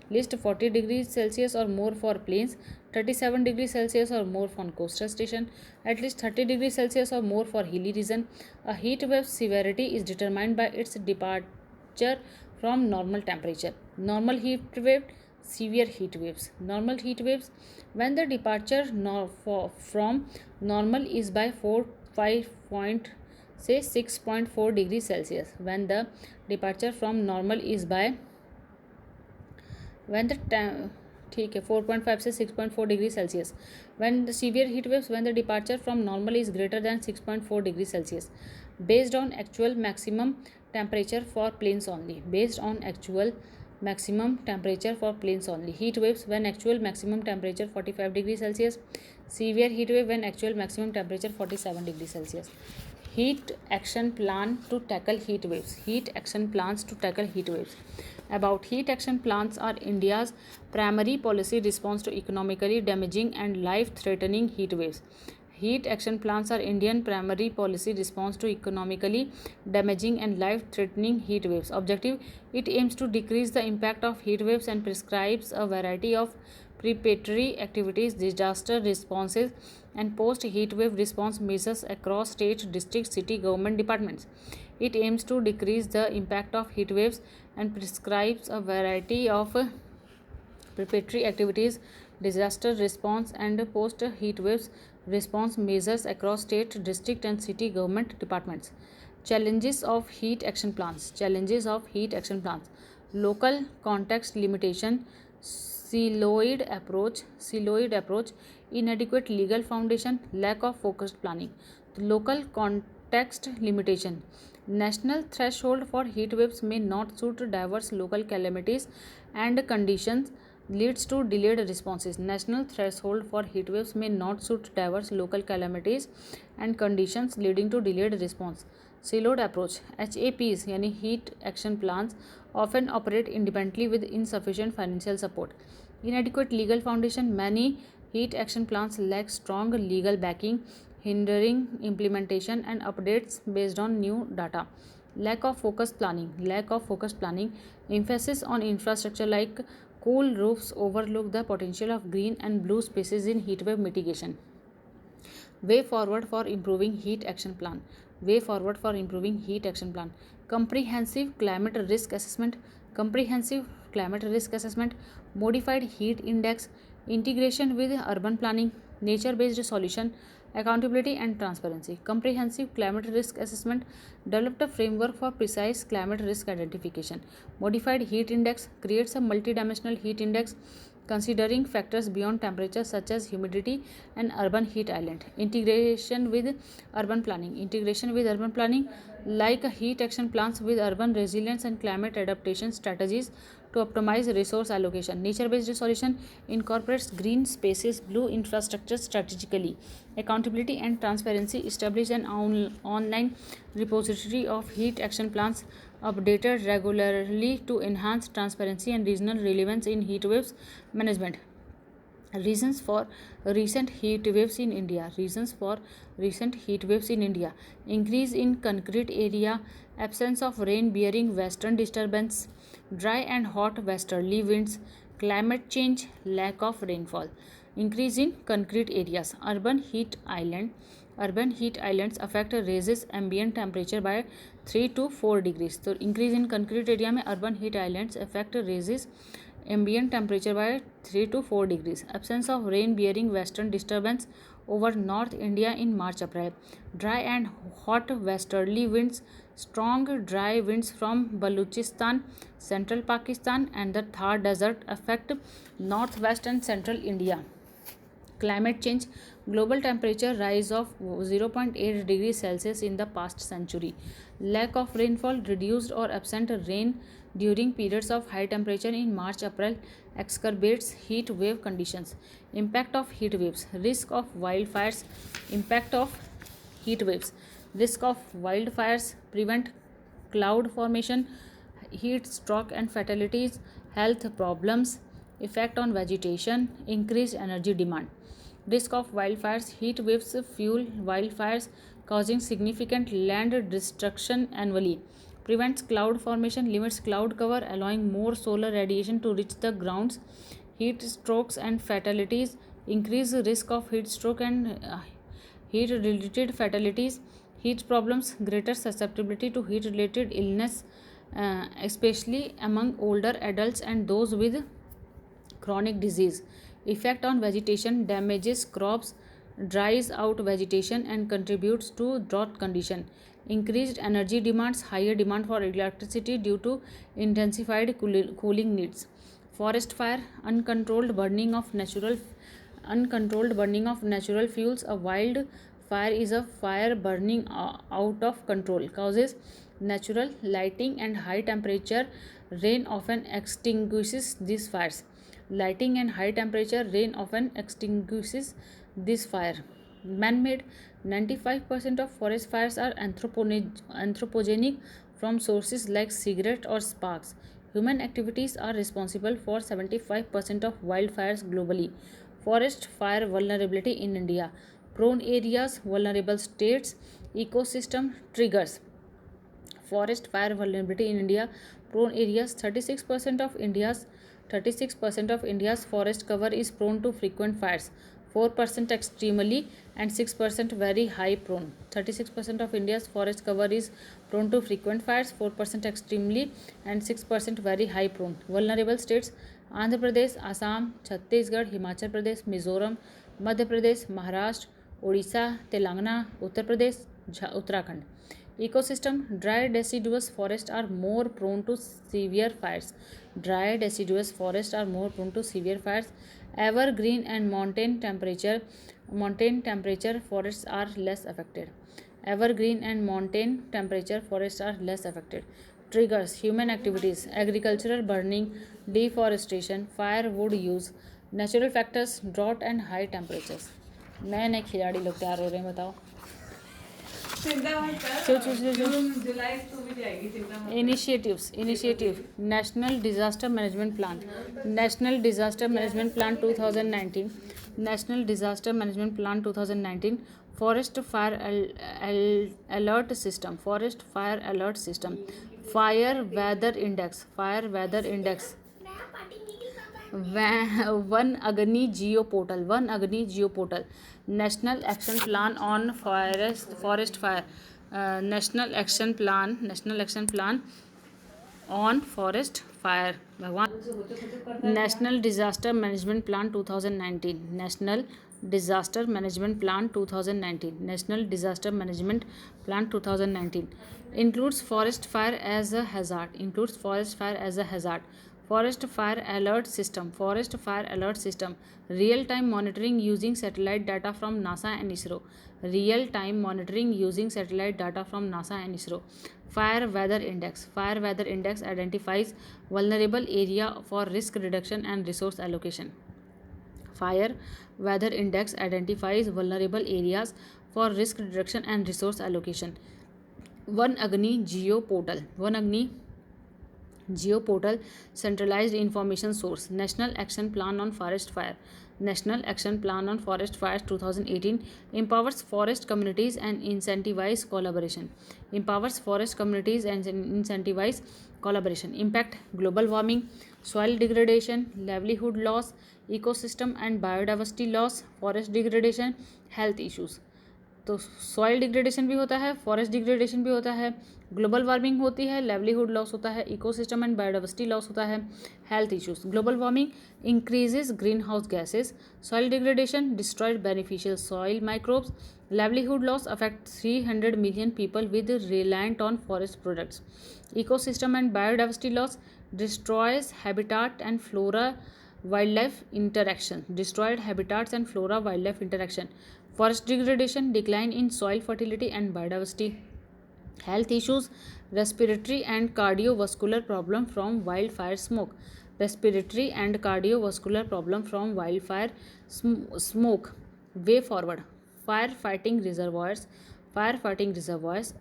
least 40 degrees Celsius or more for plains, 37 degrees Celsius or more for coastal station, at least 30 degrees Celsius or more for hilly region. A heat wave severity is determined by its departure from normal temperature. Normal heat wave, severe heat waves. Normal heat waves, when the departure from normal is by 6.4 degrees Celsius. When the departure from normal is by 4.5 से 6.4 degree Celsius. When the severe heat waves, when the departure from normal is greater than 6.4 degrees Celsius. Based on actual maximum temperature for plains only. Based on actual maximum temperature for plains only. Heat waves when actual maximum temperature 45 degrees Celsius. Severe heat wave when actual maximum temperature 47 degrees Celsius. Heat action plan to tackle heat waves. Heat action plans to tackle heat waves. About heat action plans are India's primary policy response to economically damaging and life-threatening heat waves. Heat action plans are Indian primary policy response to economically damaging and life-threatening heat waves. Objective: it aims to decrease the impact of heat waves and prescribes a variety of preparatory activities, disaster responses, and post-heat wave response measures across state, district, city government departments. It aims to decrease the impact of heat waves and prescribes a variety of preparatory activities, disaster response, and post-heat waves response measures across state, district, and city government departments. Challenges of heat action plans. Challenges of heat action plans. Local context limitation, siloed approach, inadequate legal foundation, lack of focused planning. Local context limitation. National threshold for heat waves may not suit diverse local calamities and conditions, leads to delayed responses. National threshold for heat waves may not suit diverse local calamities and conditions, leading to delayed response. Siloed approach. HAPs यानी heat action plans often operate independently with insufficient financial support. Inadequate legal foundation. Many heat action plans lack strong legal backing, hindering implementation and updates based on new data. Lack of focused planning. Lack of focused planning. Emphasis on infrastructure like cool roofs overlook the potential of green and blue spaces in heatwave mitigation. Way forward for improving heat action plan. Way forward for improving heat action plan. Comprehensive climate risk assessment. Comprehensive climate risk assessment. Modified heat index. Integration with urban planning. Nature-based solution. Accountability and transparency. Comprehensive climate risk assessment developed a framework for precise climate risk identification. Modified heat index creates a multidimensional heat index considering factors beyond temperature such as humidity and urban heat island. Integration with urban planning. Integration with urban planning like heat action plans with urban resilience and climate adaptation strategies to optimize resource allocation. Nature-based solution incorporates green spaces, blue infrastructure strategically. Accountability and transparency. Establish an online repository of heat action plans updated regularly to enhance transparency and regional relevance in heat waves management. Reasons for recent heat waves in India. Reasons for recent heat waves in India. Increase in concrete area, absence of rain bearing western disturbance, dry and hot westerly winds, climate change, lack of rainfall. Increase in concrete areas. Urban heat islands affect raises ambient temperature by 3 to 4 degrees. तो increase in concrete area में urban heat islands affect raises ambient temperature by 3 to 4 degrees. Absence of rain bearing western disturbance over North India in March-April. Dry and hot westerly winds. Strong dry winds from Baluchistan, central Pakistan, and the Thar Desert affect northwest and central India. Climate change. Global temperature rise of 0.8 degrees Celsius in the past century. Lack of rainfall. Reduced or absent rain during periods of high temperature in March-April exacerbates heat wave conditions. Impact of heat waves. Risk of wildfires. Impact of heat waves. Risk of wildfires. Prevent cloud formation, heat stroke and fatalities, health problems, effect on vegetation, increased energy demand. Risk of wildfires. Heat waves fuel wildfires, causing significant land destruction annually. Prevents cloud formation, limits cloud cover, allowing more solar radiation to reach the grounds. Heat strokes and fatalities. Increase risk of heat stroke and heat related fatalities. Heat problems. Greater susceptibility to heat related illness, especially among older adults and those with chronic disease. Effect on vegetation. Damages crops, dries out vegetation and contributes to drought condition. Increased energy demands. Higher demand for electricity due to intensified cooling needs. Forest fire. Uncontrolled burning of natural fuels. A wild fire is a fire burning out of control, causes natural lighting and high temperature. Rain often extinguishes these fires. Lighting and high temperature rain often extinguishes this fire. Man-made. 95% of forest fires are anthropogenic from sources like cigarette or sparks. Human activities are responsible for 75% of wildfires globally. Forest fire vulnerability in India. prone areas, vulnerable states, ecosystem triggers. Forest fire vulnerability in India. Prone areas. 36% of India's forest cover is prone to frequent fires. 4% extremely and 6% very high prone. 36% of India's forest cover is prone to frequent fires. 4% extremely and 6% very high prone. Vulnerable states. Andhra Pradesh, Assam, Chhattisgarh, Himachal Pradesh, Mizoram, Madhya Pradesh, Maharashtra, Odisha, Telangana, Uttar Pradesh, Uttarakhand. Ecosystem. Dry deciduous forests are more prone to severe fires. Dry deciduous forests are more prone to severe fires. Evergreen and mountain temperature forests are less affected. Evergreen and mountain temperature forests are less affected. Triggers. Human activities. Agricultural burning, deforestation, firewood use, natural factors, drought and high temperatures. नए नए खिलाड़ी लोग तैयार हो रहे हैं, बताओ. Initiative. National Disaster Management Plan. National Disaster Management Plan 2019. National Disaster Management Plan 2019. Forest Fire Alert System. Forest Fire Alert System. Fire Weather Index. Fire Weather Index. One Agni Geo Portal. One Agni Geo Portal. National Action Plan on Forest Fire. National Action Plan on Forest Fire. भगवान. National Disaster Management Plan 2019. National Disaster Management Plan 2019. National Disaster Management Plan 2019 includes forest fire as a hazard. Includes forest fire as a hazard. Forest Fire Alert System. Forest Fire Alert System. Real-time monitoring using satellite data from NASA and ISRO. Real-time monitoring using satellite data from NASA and ISRO. Fire Weather Index. Fire Weather Index identifies vulnerable area for risk reduction and resource allocation. Fire Weather Index identifies vulnerable areas for risk reduction and resource allocation. One Agni Geo Portal. One Agni Geo Portal, centralized information source. National Action Plan on Forest Fire. National Action Plan on Forest Fires 2018 empowers forest communities and incentivize collaboration. Empowers forest communities and incentivize collaboration. Impact: global warming, soil degradation, livelihood loss, ecosystem and biodiversity loss, forest degradation, health issues. तो soil degradation भी होता है, forest degradation भी होता है, global warming होती है, livelihood loss होता है, इकोसिस्टम एंड बायोडाइवर्सिटी लॉस होता है, health issues. Global warming increases green house gases, soil degradation destroyed beneficial soil microbes, livelihood loss affects 300 million people with reliant on forest products. Ecosystem and biodiversity loss destroys habitat and flora wildlife interaction. Destroyed habitats and flora wildlife interaction. Forest degradation, decline in soil fertility and biodiversity. Health issues, respiratory and cardiovascular problem from wildfire smoke. Respiratory and cardiovascular problem from wildfire smoke. Way forward: firefighting reservoirs,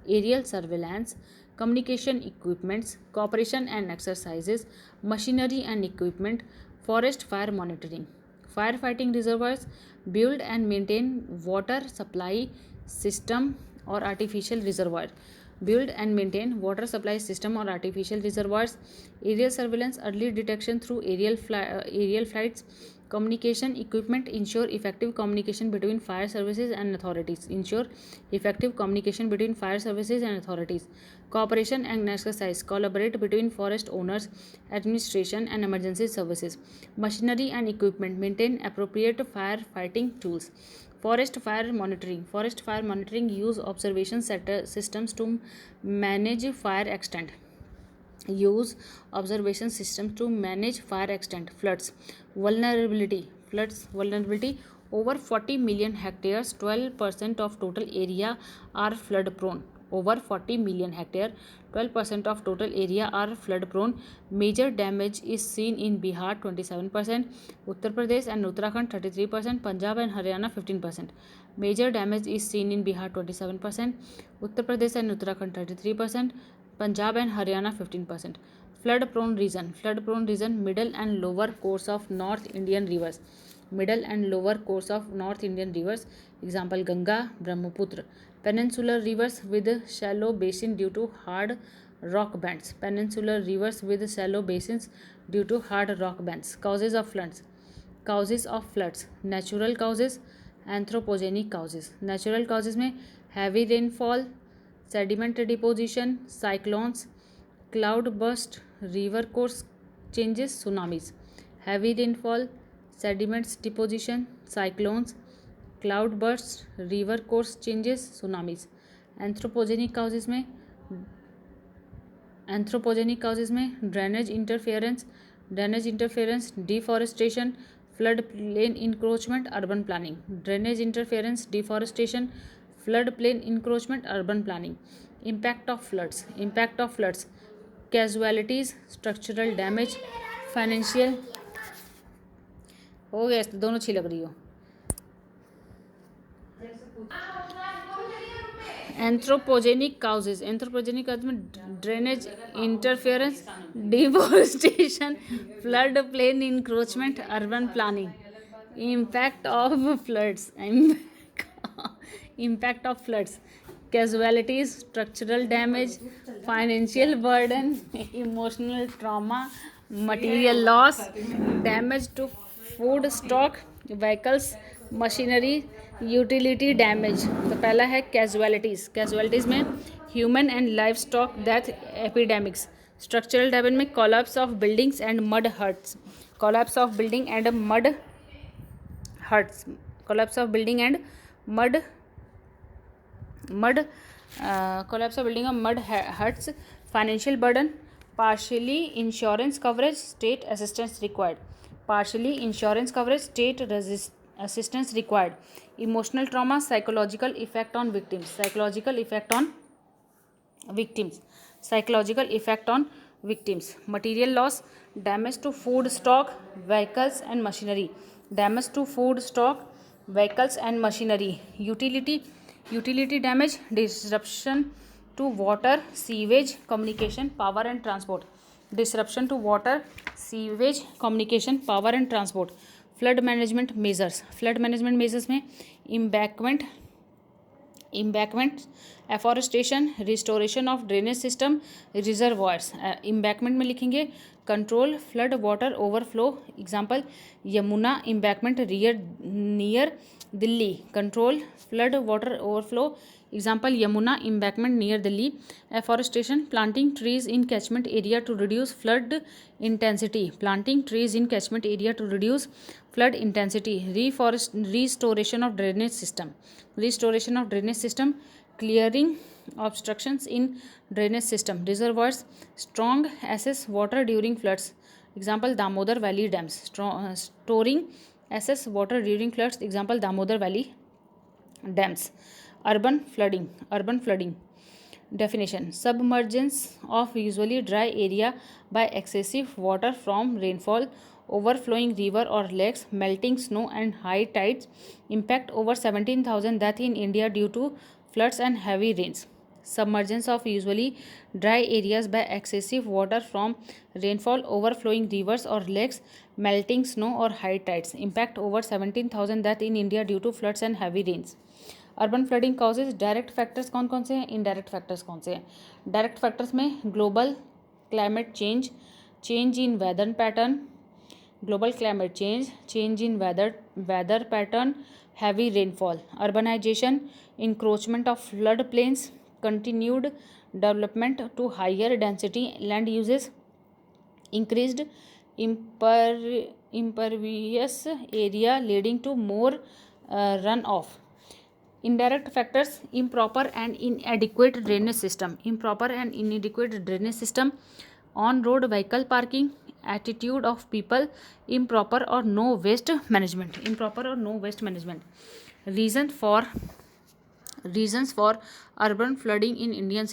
aerial surveillance, communication equipments, cooperation and exercises, machinery and equipment, forest fire monitoring. Firefighting reservoirs, build and maintain water supply system or artificial reservoir. Build and maintain water supply system or artificial reservoirs. Aerial surveillance, early detection through aerial flights. Communication equipment, ensure effective communication between fire services and authorities. Ensure effective communication between fire services and authorities. Cooperation and exercise, collaborate between forest owners, administration and emergency services. Machinery and equipment, maintain appropriate firefighting tools. Forest fire monitoring, use observation systems to manage fire extent. Use observation systems to manage fire extent. Vulnerability. Over 40 million hectares, 12% of total area are flood prone. Over 40 million hectares, 12% of total area are flood prone. Major damage is seen in Bihar 27%, Uttar Pradesh and Uttarakhand 33%, Punjab and Haryana 15%. Major damage is seen in Bihar 27%, Uttar Pradesh and Uttarakhand 33%, Punjab and Haryana 15%. Flood prone region, middle and lower course of North Indian rivers. middle and lower course of North Indian rivers. Example Ganga, Brahmaputra. Peninsular rivers with shallow basin due to hard rock bands. Peninsular rivers with shallow basins due to hard rock bands. Causes of floods. Causes of floods. Natural causes, anthropogenic causes. Natural causes में heavy rainfall, sediment deposition, cyclones, cloud burst, river course changes, tsunamis. Heavy rainfall, sediments deposition, cyclones, cloud bursts, river course changes, tsunamis. Anthropogenic causes में drainage interference, deforestation, flood plain encroachment, urban planning. Drainage interference, deforestation, flood plain encroachment, urban planning. Impact of floods, casualties, structural damage, financial. हो गया, दोनों अच्छी लग रही हो. Anthropogenic causes में drainage interference, deforestation, flood plain encroachment, urban planning. Impact of floods, casualties, structural damage, financial burden, emotional trauma, material loss, damage to food stock, vehicles, machinery, utility damage. तो पहला है कैजुअलिटीज़ में human and life stock death epidemics. Structural damage में collapse of buildings and mud huts. Collapse of building and mud huts. Financial burden, partially insurance coverage, state assistance required. assistance required. Emotional trauma, psychological effect on victims. Material loss, damage to food stock, vehicles and machinery. Utility damage, disruption to water, sewage, communication, power and transport. Flood management measures में embankment, afforestation, restoration of drainage system, reservoirs. Embankment में लिखेंगे control flood water overflow. Example Yamuna embankment near Delhi. Control flood water overflow. Example Yamuna embankment near Delhi. Afforestation, planting trees in catchment area to reduce flood intensity. Restoration of drainage system, clearing obstructions in drainage system. Reservoirs, strong assess water during floods. Example Damodar Valley dams. Storing assess water during floods. Example Damodar Valley dams. Urban flooding. Definition: submergence of usually dry area by excessive water from rainfall, overflowing river or lakes, melting snow and high tides. Impact over 17,000 deaths in India due to floods and heavy rains. Submergence of usually dry areas by excessive water from rainfall, overflowing rivers or lakes, melting snow or high tides. Impact over 17,000 deaths in India due to floods and heavy rains. Urban flooding causes. Direct factors कौन कौन से हैं, indirect factors कौन से हैं. Direct factors में global climate change, change in weather pattern, heavy rainfall. Urbanization, encroachment of flood plains, continued development to higher density land uses, increased impervious area leading to more runoff. Indirect factors: improper and inadequate drainage system, on-road vehicle parking, attitude of people, improper or no waste management. Reasons for urban flooding in Indian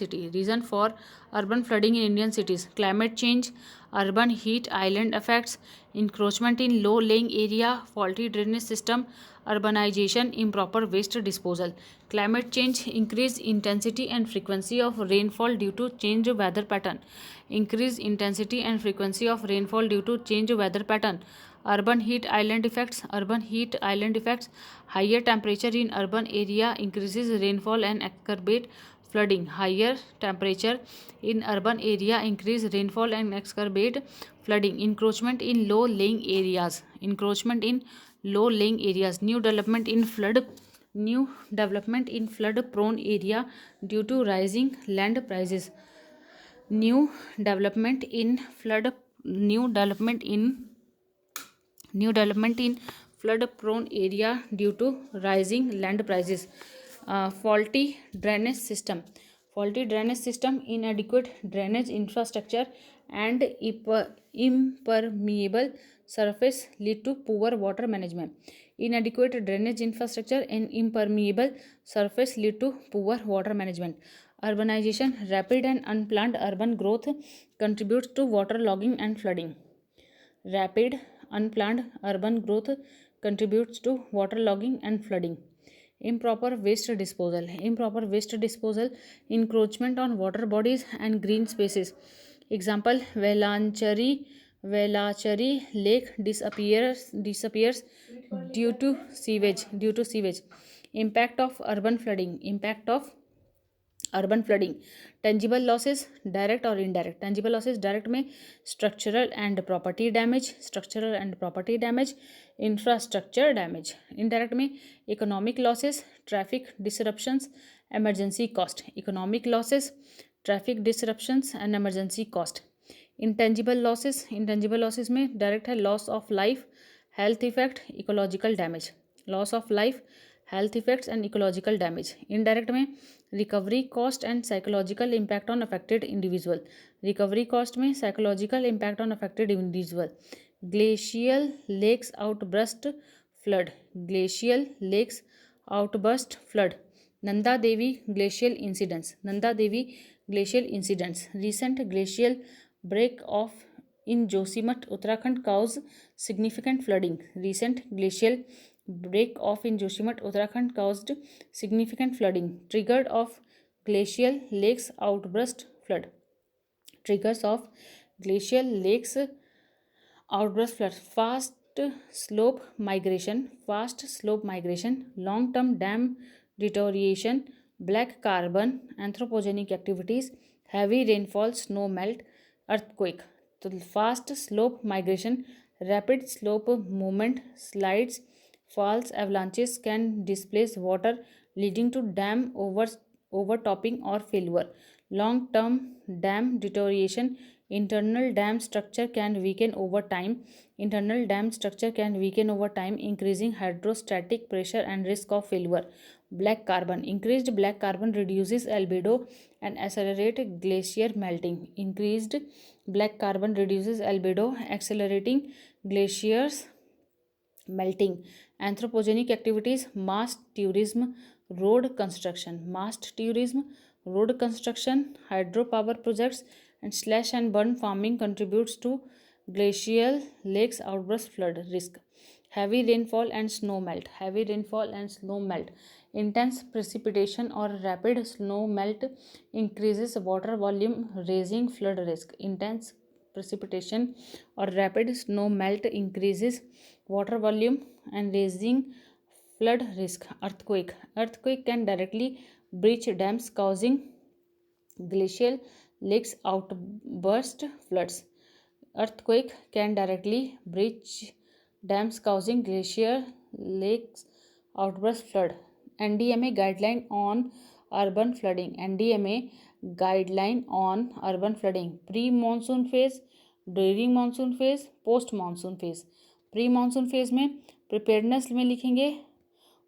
cities: climate change, urban heat island effects, encroachment in low-lying area, faulty drainage system, urbanization, improper waste disposal. Climate change: increased intensity and frequency of rainfall due to changed weather pattern. Urban heat island effects. Urban heat island effects. Higher temperature in urban area increases rainfall and exacerbate flooding. Higher temperature in urban area increase rainfall and exacerbate flooding. Encroachment in low-lying areas. Encroachment in low-lying areas. New development in flood-prone area due to rising land prices. New development in flood prone area due to rising land prices. Faulty drainage system. Inadequate drainage infrastructure and impermeable surface lead to poor water management. Inadequate drainage infrastructure and impermeable surface lead to poor water management. Urbanization. Rapid and unplanned urban growth contributes to waterlogging and flooding. Rapid, unplanned urban growth contributes to waterlogging and flooding. Improper waste disposal. Encroachment on water bodies and green spaces. Example, Velachari Lake disappears due to sewage. Impact of urban flooding. Tangible losses, direct or indirect. Tangible losses, direct में structural and property damage, infrastructure damage. Indirect में economic losses, traffic disruptions, emergency cost. Economic losses, traffic disruptions and emergency cost. Intangible losses में direct है loss of life, health effect, ecological damage. Loss of life, health effects and ecological damage. Indirect में recovery cost and psychological impact on affected individual. Recovery cost में psychological impact on affected individual. Glacial lakes outburst flood. Nanda Devi glacial incidents. Recent glacial break off in Josimat, Uttarakhand cause significant flooding. Triggered of glacial lakes outburst flood. Triggers of glacial lakes outburst flood. Fast slope migration, long-term dam deterioration, black carbon, anthropogenic activities, heavy rainfall, snow melt, earthquake. तो fast slope migration, rapid slope movement, slides, falls, avalanches can displace water, leading to dam overtopping or failure. Long-term dam deterioration, internal dam structure can weaken over time, increasing hydrostatic pressure and risk of failure. Black carbon. Increased black carbon reduces albedo and accelerate glacier melting. Accelerating glaciers melting. Anthropogenic activities, mass tourism, road construction, hydropower projects, and slash and burn farming contributes to glacial lakes outburst flood risk. Heavy rainfall and snow melt. Intense precipitation or rapid snow melt increases water volume, raising flood risk. Intense precipitation or rapid snow melt increases water volume and raising flood risk. Earthquake can directly breach dams, causing glacial lakes outburst floods. Earthquake can directly breach dams, causing glacier lakes outburst flood. NDMA guideline on urban flooding. Pre-monsoon phase, during monsoon phase, post monsoon phase. Pre monsoon phase में preparedness में लिखेंगे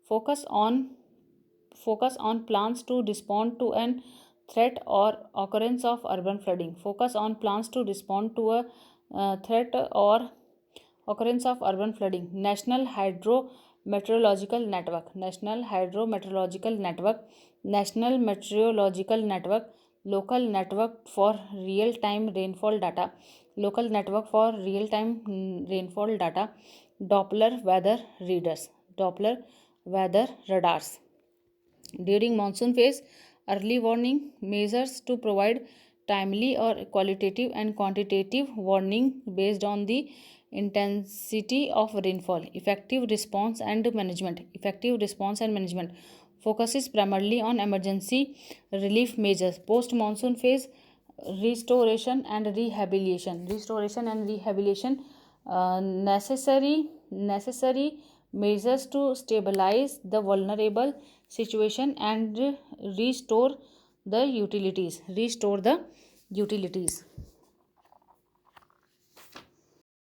focus on plans to respond to an threat और occurrence of urban flooding. National hydrometeorological network, local network for real time rainfall data, Doppler weather radars. During monsoon phase, early warning measures to provide timely or qualitative and quantitative warning based on the intensity of rainfall. Effective response and management focuses primarily on emergency relief measures, post monsoon phase, restoration and rehabilitation, necessary measures to stabilize the vulnerable situation and restore the utilities.